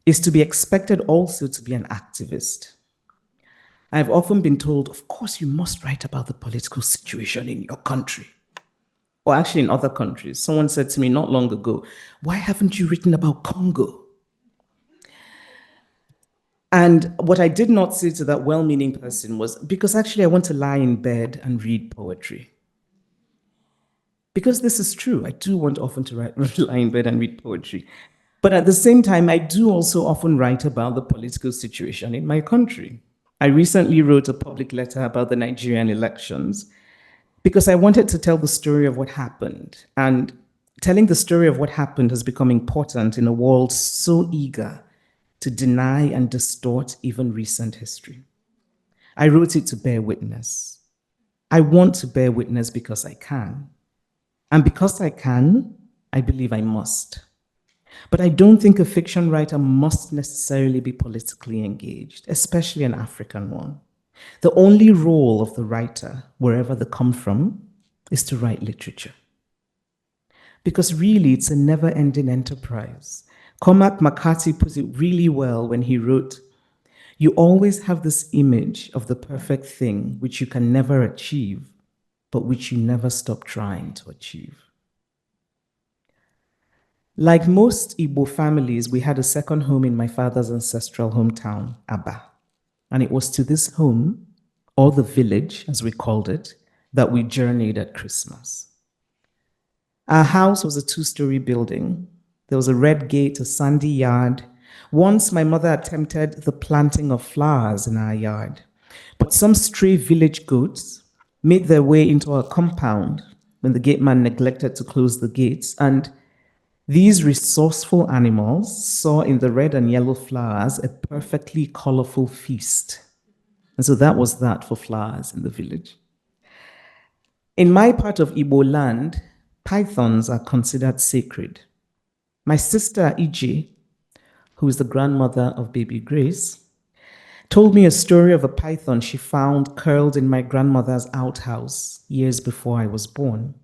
[SPEAKER 3] is to be expected also to be an activist. I've often been told, of course, you must write about the political situation in your country. Or actually in other countries. Someone said to me not long ago, why haven't you written about Congo? And what I did not say to that well-meaning person was, because actually I want to lie in bed and read poetry. Because this is true, I do want often to lie in bed and read poetry. But at the same time, I do also often write about the political situation in my country. I recently wrote a public letter about the Nigerian elections because I wanted to tell the story of what happened. And telling the story of what happened has become important in a world so eager to deny and distort even recent history. I wrote it to bear witness. I want to bear witness because I can. And because I can, I believe I must. But I don't think a fiction writer must necessarily be politically engaged, especially an African one. The only role of the writer, wherever they come from, is to write literature. Because really, it's a never-ending enterprise. Cormac McCarthy put it really well when he wrote, "You always have this image of the perfect thing which you can never achieve, but which you never stop trying to achieve." Like most Igbo families, we had a second home in my father's ancestral hometown, Aba. And it was to this home, or the village, as we called it, that we journeyed at Christmas. Our house was a 2-story building. There was a red gate, a sandy yard. Once my mother attempted the planting of flowers in our yard, but some stray village goats made their way into our compound when the gateman neglected to close the gates, and these resourceful animals saw in the red and yellow flowers a perfectly colorful feast. And so that was that for flowers in the village. In my part of Igbo land, pythons are considered sacred. My sister Ije, who is the grandmother of baby Grace, told me a story of a python she found curled in my grandmother's outhouse years before I was born.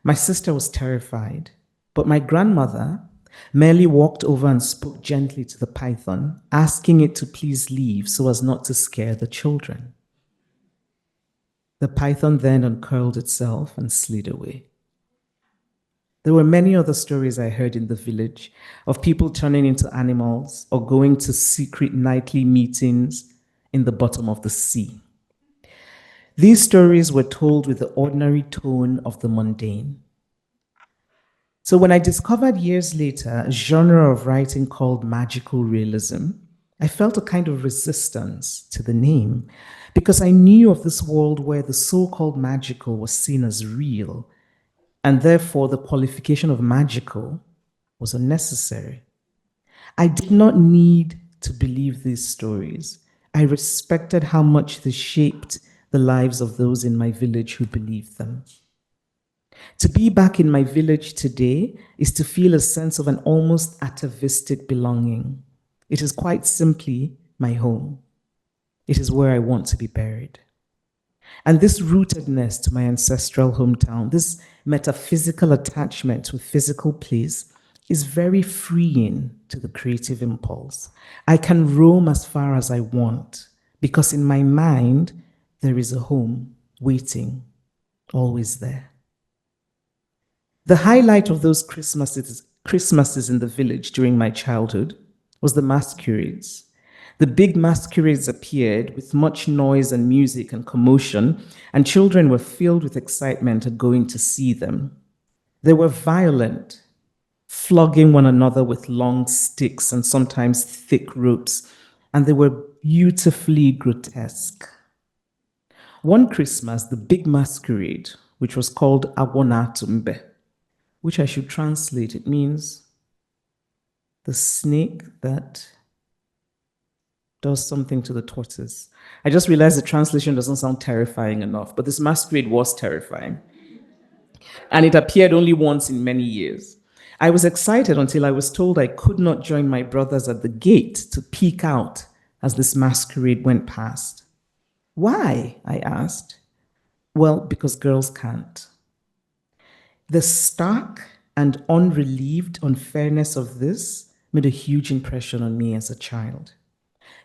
[SPEAKER 3] My sister was terrified, but my grandmother, merely walked over and spoke gently to the python, asking it to please leave so as not to scare the children. The python then uncurled itself and slid away. There were many other stories I heard in the village of people turning into animals or going to secret nightly meetings in the bottom of the sea. These stories were told with the ordinary tone of the mundane. So when I discovered years later a genre of writing called magical realism, I felt a kind of resistance to the name because I knew of this world where the so-called magical was seen as real, and therefore the qualification of magical was unnecessary. I did not need to believe these stories. I respected how much they shaped the lives of those in my village who believed them. To be back in my village today is to feel a sense of an almost atavistic belonging. It is quite simply my home. It is where I want to be buried. And this rootedness to my ancestral hometown, this metaphysical attachment to a physical place, is very freeing to the creative impulse. I can roam as far as I want because in my mind, there is a home waiting, always there. The highlight of those Christmases in the village during my childhood was the masquerades. The big masquerades appeared with much noise and music and commotion, and children were filled with excitement at going to see them. They were violent, flogging one another with long sticks and sometimes thick ropes, and they were beautifully grotesque. One Christmas, the big masquerade, which was called Awonatumbe, which I should translate, it means the snake that does something to the tortoise. I just realized the translation doesn't sound terrifying enough, but this masquerade was terrifying. And it appeared only once in many years. I was excited until I was told I could not join my brothers at the gate to peek out as this masquerade went past. Why? I asked. Well, because girls can't. The stark and unrelieved unfairness of this made a huge impression on me as a child.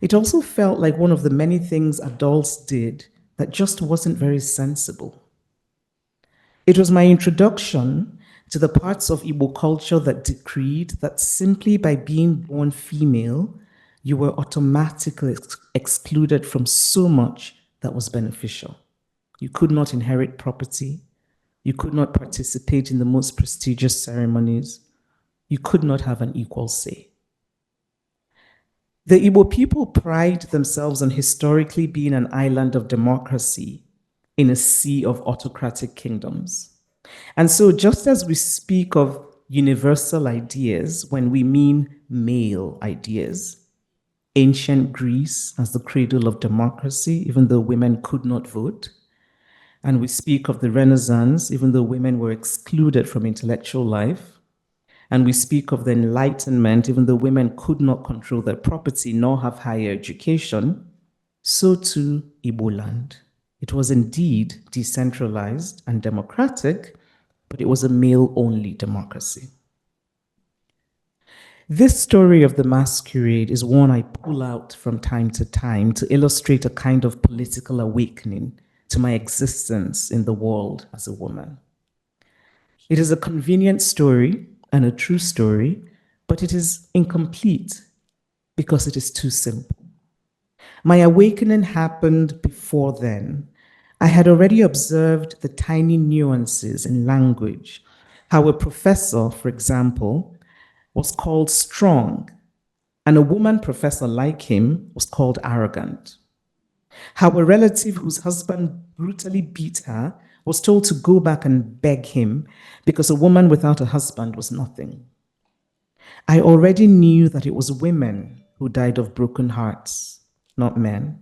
[SPEAKER 3] It also felt like one of the many things adults did that just wasn't very sensible. It was my introduction to the parts of Igbo culture that decreed that simply by being born female, you were automatically excluded from so much that was beneficial. You could not inherit property. You could not participate in the most prestigious ceremonies. You could not have an equal say. The Igbo people pride themselves on historically being an island of democracy in a sea of autocratic kingdoms. And so just as we speak of universal ideas when we mean male ideas, ancient Greece as the cradle of democracy, even though women could not vote, and we speak of the Renaissance, even though women were excluded from intellectual life, and we speak of the Enlightenment, even though women could not control their property nor have higher education, so too Igbo land. It was indeed decentralized and democratic, but it was a male-only democracy. This story of the masquerade is one I pull out from time to time to illustrate a kind of political awakening to my existence in the world as a woman. It is a convenient story and a true story, but it is incomplete because it is too simple. My awakening happened before then. I had already observed the tiny nuances in language, how a professor, for example, was called strong, and a woman professor like him was called arrogant. How a relative whose husband brutally beat her was told to go back and beg him because a woman without a husband was nothing. I already knew that it was women who died of broken hearts, not men.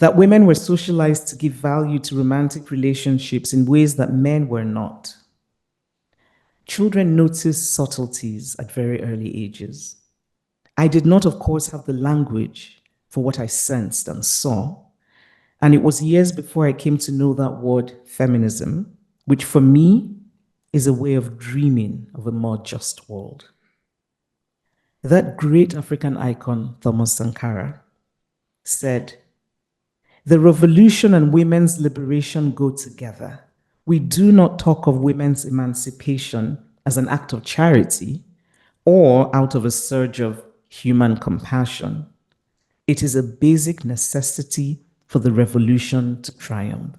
[SPEAKER 3] That women were socialized to give value to romantic relationships in ways that men were not. Children notice subtleties at very early ages. I did not, of course, have the language for what I sensed and saw, and it was years before I came to know that word feminism, which for me is a way of dreaming of a more just world. that great African icon, Thomas Sankara, said, "The revolution and women's liberation go together. We do not talk of women's emancipation as an act of charity or out of a surge of human compassion. It is a basic necessity for the revolution to triumph."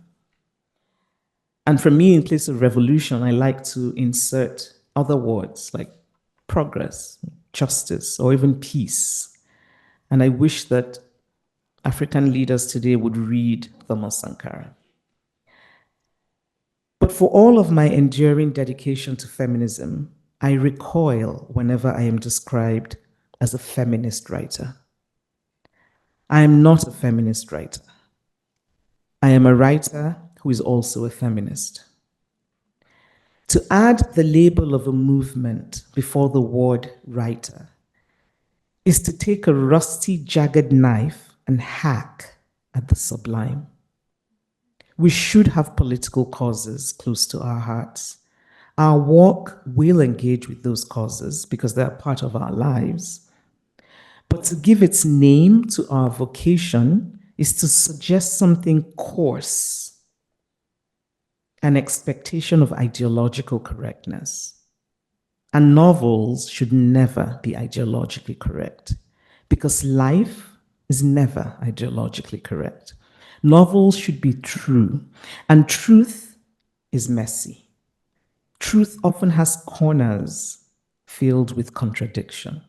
[SPEAKER 3] And for me, in place of revolution, I like to insert other words like progress, justice, or even peace. And I wish that African leaders today would read Thomas Sankara. But for all of my enduring dedication to feminism, I recoil whenever I am described as a feminist writer. I am not a feminist writer. I am a writer who is also a feminist. To add the label of a movement before the word writer is to take a rusty, jagged knife and hack at the sublime. We should have political causes close to our hearts. Our work will engage with those causes because they are part of our lives. But to give its name to our vocation is to suggest something coarse, an expectation of ideological correctness. And novels should never be ideologically correct because life is never ideologically correct. Novels should be true, and truth is messy. Truth often has corners filled with contradiction.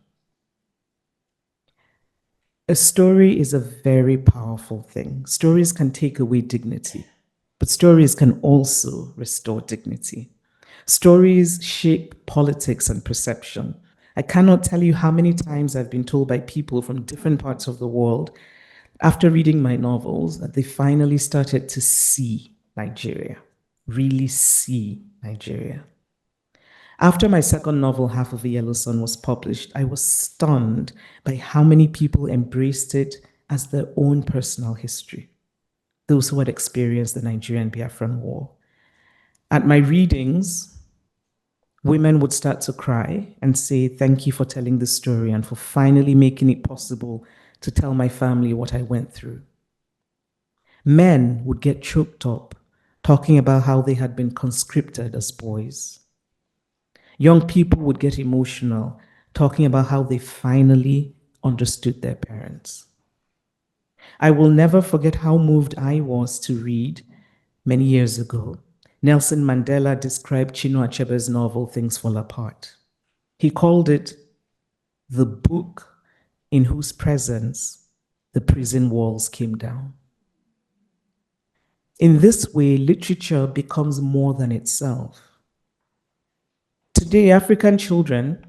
[SPEAKER 3] A story is a very powerful thing. Stories can take away dignity, but stories can also restore dignity. Stories shape politics and perception. I cannot tell you how many times I've been told by people from different parts of the world after reading my novels that they finally started to see Nigeria, really see Nigeria. After my second novel, Half of a Yellow Sun, was published, I was stunned by how many people embraced it as their own personal history, those who had experienced the Nigerian Biafran War. At my readings, women would start to cry and say, "Thank you for telling the story and for finally making it possible to tell my family what I went through." Men would get choked up talking about how they had been conscripted as boys. Young people would get emotional talking about how they finally understood their parents. I will never forget how moved I was to read many years ago. Nelson Mandela described Chinua Achebe's novel, Things Fall Apart. He called it the book in whose presence the prison walls came down. In this way, literature becomes more than itself. Today, African children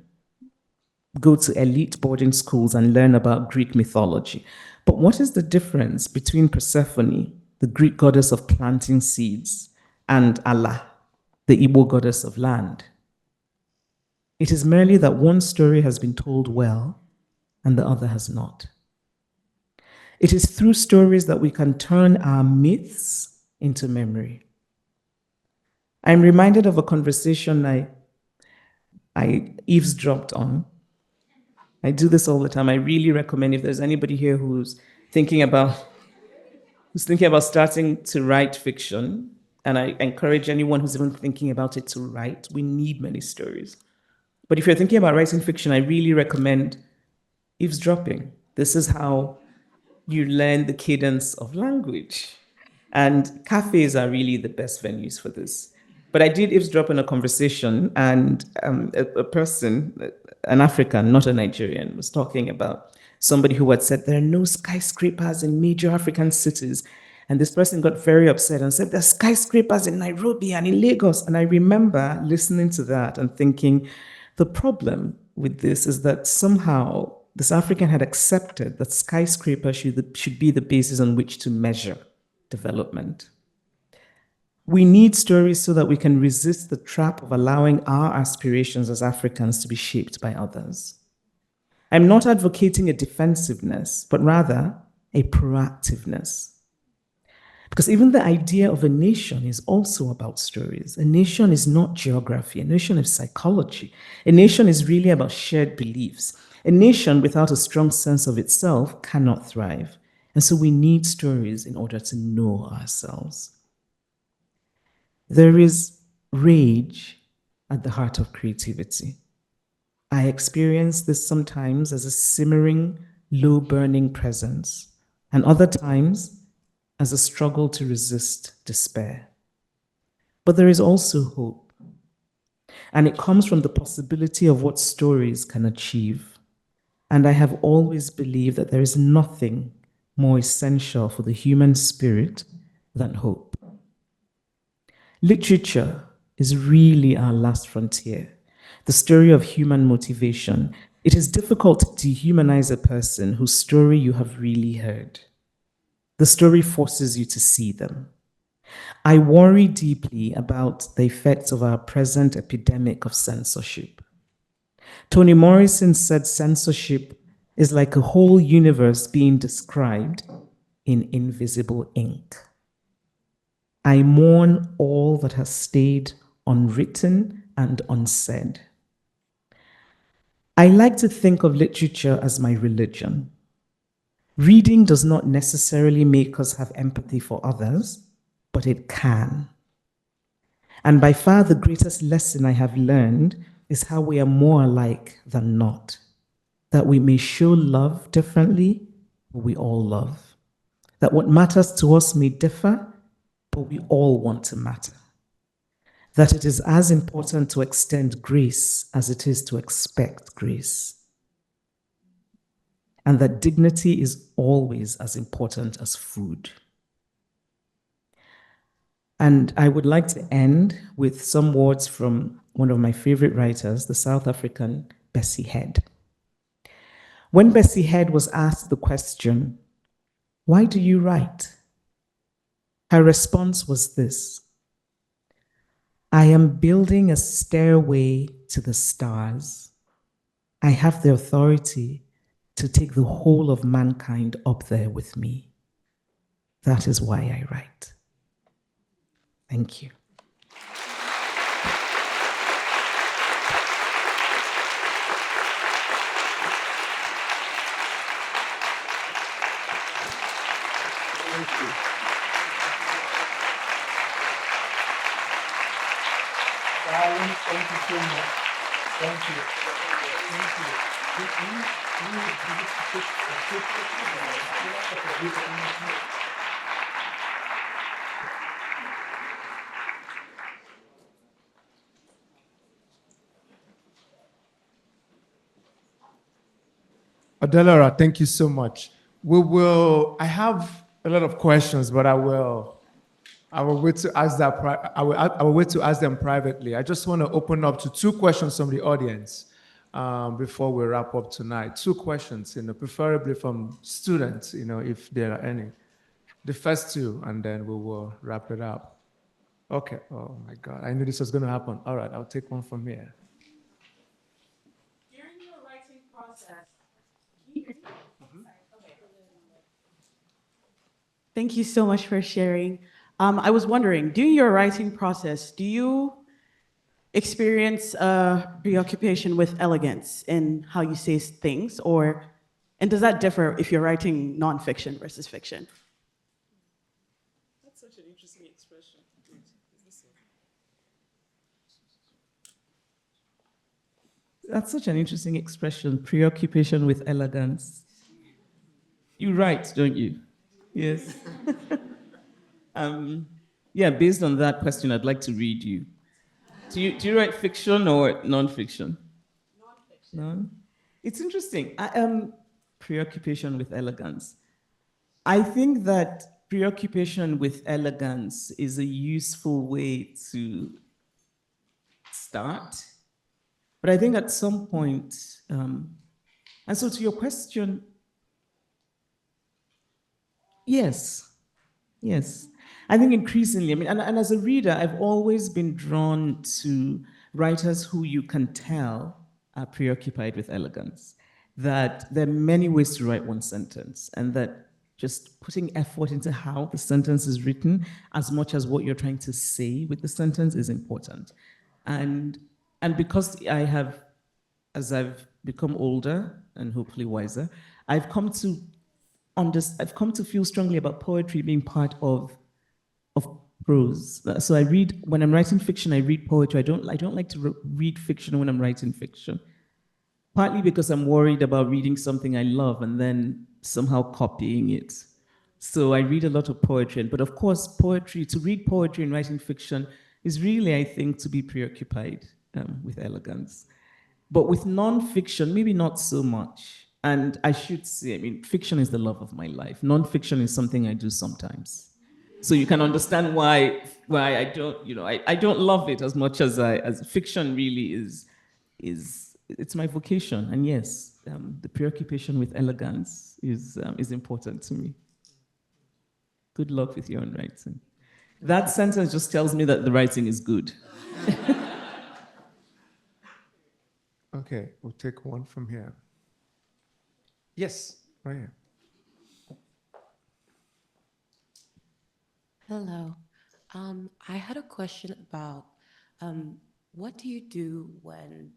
[SPEAKER 3] go to elite boarding schools and learn about Greek mythology. But what is the difference between Persephone, the Greek goddess of planting seeds, and Allah, the Igbo goddess of land? It is merely that one story has been told well and the other has not. It is through stories that we can turn our myths into memory. I'm reminded of a conversation I eavesdropped on. I do this all the time. I really recommend, if there's anybody here who's thinking about starting to write fiction, and I encourage anyone who's even thinking about it to write. We need many stories. But if you're thinking about writing fiction, I really recommend eavesdropping. This is how you learn the cadence of language. And cafes are really the best venues for this. But I did eavesdrop in a conversation, and a person, an African, not a Nigerian, was talking about somebody who had said there are no skyscrapers in major African cities. And this person got very upset and said, "There's skyscrapers in Nairobi and in Lagos." And I remember listening to that and thinking, the problem with this is that somehow this African had accepted that skyscrapers should be the basis on which to measure development. We need stories so that we can resist the trap of allowing our aspirations as Africans to be shaped by others. I'm not advocating a defensiveness, but rather a proactiveness. Because even the idea of a nation is also about stories. A nation is not geography. A nation is psychology. A nation is really about shared beliefs. A nation without a strong sense of itself cannot thrive. And so we need stories in order to know ourselves. There is rage at the heart of creativity. I experience this sometimes as a simmering, low-burning presence, and other times as a struggle to resist despair. But there is also hope, and it comes from the possibility of what stories can achieve. And I have always believed that there is nothing more essential for the human spirit than hope. Literature is really our last frontier, the story of human motivation. It is difficult to dehumanize a person whose story you have really heard. The story forces you to see them. I worry deeply about the effects of our present epidemic of censorship. Toni Morrison said censorship is like a whole universe being described in invisible ink. I mourn all that has stayed unwritten and unsaid. I like to think of literature as my religion. Reading does not necessarily make us have empathy for others, but it can. And by far the greatest lesson I have learned is how we are more alike than not. That we may show love differently, but we all love. That what matters to us may differ, but we all want to matter. That it is as important to extend grace as it is to expect grace. And that dignity is always as important as food. And I would like to end with some words from one of my favorite writers, the South African Bessie Head. When Bessie Head was asked the question, "Why do you write?" her response was this: "I am building a stairway to the stars. I have the authority to take the whole of mankind up there with me. That is why I write." Thank you.
[SPEAKER 2] Thank you so much. Thank you. Thank you. Adelora, thank you so much. I have a lot of questions, but I will wait to ask that. I will wait to ask them privately. I just want to open up to two questions from the audience before we wrap up tonight. Two questions, preferably from students, if there are any. The first two, and then we will wrap it up. Okay. Oh my God, I knew this was going to happen. All right, I'll take one from here.
[SPEAKER 4] During your writing process. Thank you so much for sharing. I was wondering, during your writing process, do you experience a preoccupation with elegance in how you say things, and does that differ if you're writing nonfiction versus fiction?
[SPEAKER 3] That's such an interesting expression. That's such an interesting expression, preoccupation with elegance. You write, don't you? Yes. Yeah, based on that question, I'd like to read you. Do you write fiction or nonfiction? Nonfiction. None? It's interesting. Preoccupation with elegance. I think that preoccupation with elegance is a useful way to start. But I think at some point, and so to your question, yes. I think increasingly, and as a reader, I've always been drawn to writers who you can tell are preoccupied with elegance, that there are many ways to write one sentence, and that just putting effort into how the sentence is written as much as what you're trying to say with the sentence is important. And because I have, as I've become older and hopefully wiser, I've come to feel strongly about poetry being part of prose. So I read, when I'm writing fiction, I read poetry. I don't like to read fiction when I'm writing fiction. Partly because I'm worried about reading something I love and then somehow copying it. So I read a lot of poetry. But of course, to read poetry and writing fiction is really, I think, to be preoccupied with elegance. But with nonfiction, maybe not so much. And I should say, I mean, fiction is the love of my life. Nonfiction is something I do sometimes. So you can understand why I don't, I don't love it as much as fiction really is it's my vocation. And yes, the preoccupation with elegance is important to me. Good luck with your own writing. That sentence just tells me that the writing is good.
[SPEAKER 2] Okay, we'll take one from here. Yes, right here.
[SPEAKER 5] Hello. I had a question about what do you do when,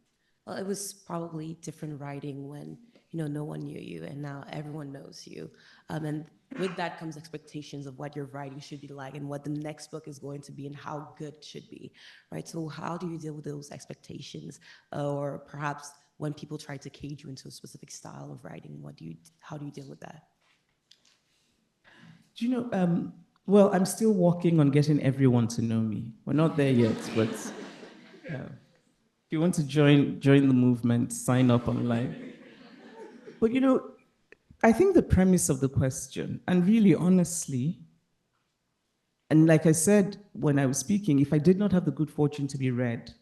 [SPEAKER 5] well, it was probably different writing when, no one knew you and now everyone knows you. And with that comes expectations of what your writing should be like and what the next book is going to be and how good it should be, right? So how do you deal with those expectations? Or perhaps when people try to cage you into a specific style of writing, how do you deal with that?
[SPEAKER 3] Do you know, well, I'm still working on getting everyone to know me. We're not there yet, but if you want to join the movement, sign up online. But I think the premise of the question, and really honestly, and like I said when I was speaking, if I did not have the good fortune to be read,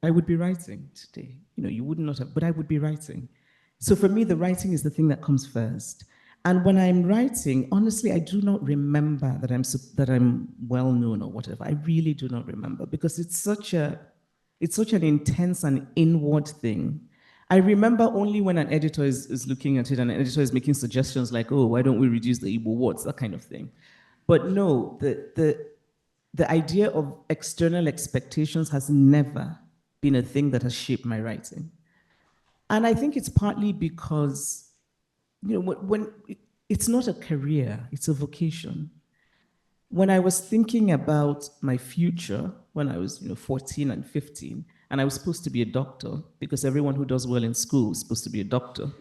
[SPEAKER 3] I would be writing today. You would not have, but I would be writing. So for me, the writing is the thing that comes first. And when I'm writing, honestly, I do not remember that I'm well known or whatever. I really do not remember because it's such an intense and inward thing. I remember only when an editor is looking at it and an editor is making suggestions like, oh, why don't we reduce the Igbo words, that kind of thing. But no, the idea of external expectations has never been a thing that has shaped my writing. And I think it's partly because when it's not a career, it's a vocation. When I was thinking about my future, when I was 14 and 15, and I was supposed to be a doctor, because everyone who does well in school is supposed to be a doctor.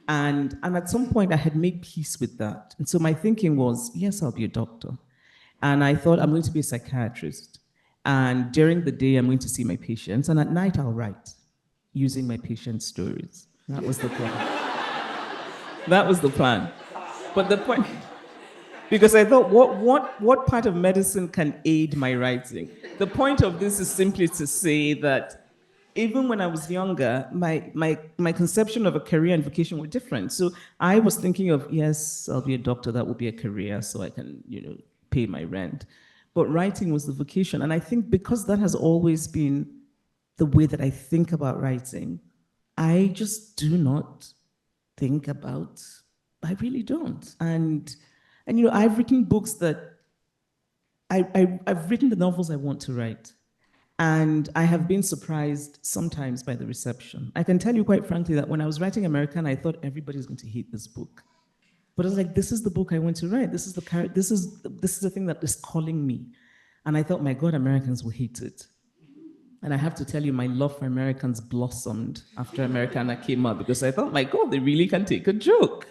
[SPEAKER 3] And at some point I had made peace with that. And so my thinking was, yes, I'll be a doctor. And I thought I'm going to be a psychiatrist. And during the day, I'm going to see my patients. And at night, I'll write using my patients' stories. That was the plan. That was the plan. But the point, because I thought, what part of medicine can aid my writing? The point of this is simply to say that even when I was younger, my conception of a career and vocation were different. So I was thinking of, yes, I'll be a doctor, that will be a career, so I can, pay my rent. But writing was the vocation. And I think because that has always been the way that I think about writing, I just do not think about, I really don't. And I've written books that, I've written the novels I want to write. And I have been surprised sometimes by the reception. I can tell you quite frankly that when I was writing Americanah, I thought everybody's going to hate this book. But I was like, this is the book I want to write. This is the thing that is calling me. And I thought, my God, Americans will hate it. And I have to tell you, my love for Americans blossomed after Americanah came out, because I thought, my God, they really can take a joke.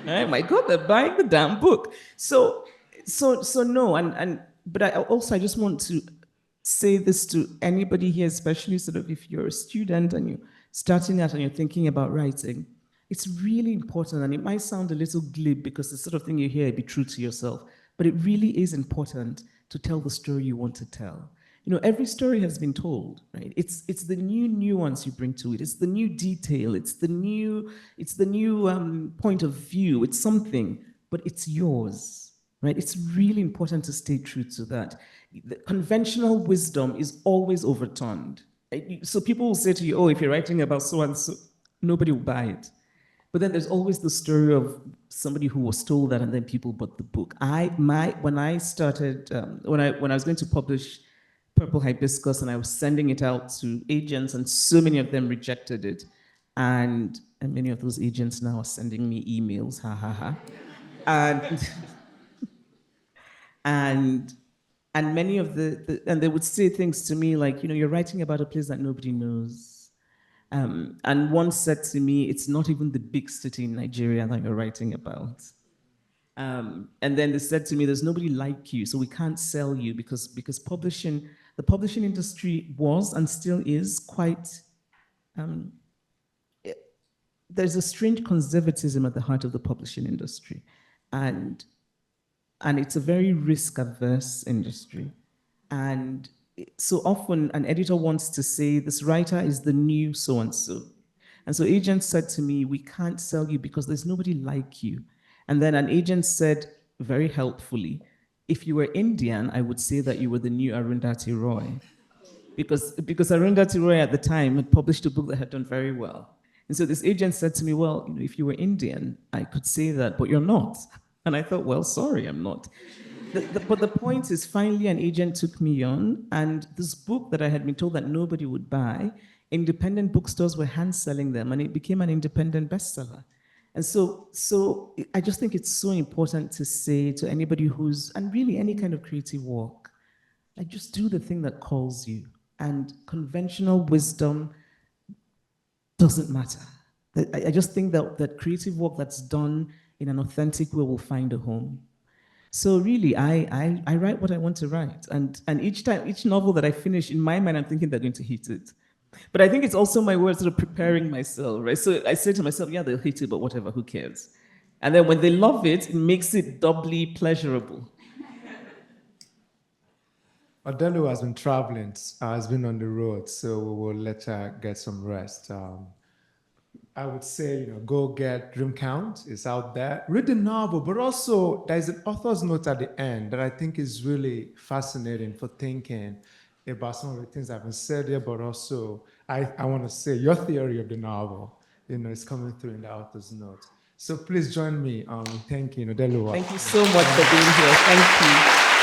[SPEAKER 3] Right? My God, they're buying the damn book. So no, but I just want to say this to anybody here, especially sort of if you're a student and you're starting out and you're thinking about writing. It's really important, and it might sound a little glib because the sort of thing you hear, be true to yourself, but it really is important to tell the story you want to tell. Every story has been told, right? It's the new nuance you bring to it. It's the new detail. It's the new point of view. It's something, but it's yours, right? It's really important to stay true to that. The conventional wisdom is always overturned. Right? So people will say to you, oh, if you're writing about so and so, nobody will buy it. But then there's always the story of somebody who was told that and then people bought the book. When I was going to publish Purple Hibiscus and I was sending it out to agents and so many of them rejected it, And many of those agents now are sending me emails, ha ha ha. And and many of and they would say things to me like, you're writing about a place that nobody knows. And one said to me, it's not even the big city in Nigeria that you're writing about. And then they said to me, there's nobody like you, so we can't sell you because the publishing industry was and still is quite, there's a strange conservatism at the heart of the publishing industry. And it's a very risk-averse industry. And so often an editor wants to say, this writer is the new so-and-so. And so agents said to me, we can't sell you because there's nobody like you. And then an agent said, very helpfully, if you were Indian, I would say that you were the new Arundhati Roy. Because Arundhati Roy at the time had published a book that had done very well. And so this agent said to me, well, if you were Indian, I could say that, but you're not. And I thought, well, sorry, I'm not. But the point is, finally, an agent took me on, and this book that I had been told that nobody would buy, independent bookstores were hand-selling them, and it became an independent bestseller. And so I just think it's so important to say to anybody who's, and really any kind of creative work, like just do the thing that calls you. And conventional wisdom doesn't matter. I just think that creative work that's done in an authentic way will find a home. So really, I write what I want to write. And each novel that I finish, in my mind, I'm thinking they're going to hit it. But I think it's also my way of sort of preparing myself, right? So I say to myself, yeah, they'll hit it, but whatever, who cares? And then when they love it, it makes it doubly pleasurable.
[SPEAKER 2] Adelu has been traveling, has been on the road, so we will let her get some rest. I would say, go get Dream Count. It's out there. Read the novel, but also there's an author's note at the end that I think is really fascinating for thinking about some of the things that have been said here, but also I want to say your theory of the novel, is coming through in the author's note. So please join me in thanking Adelu.
[SPEAKER 3] Thank you so much for being here. Thank you.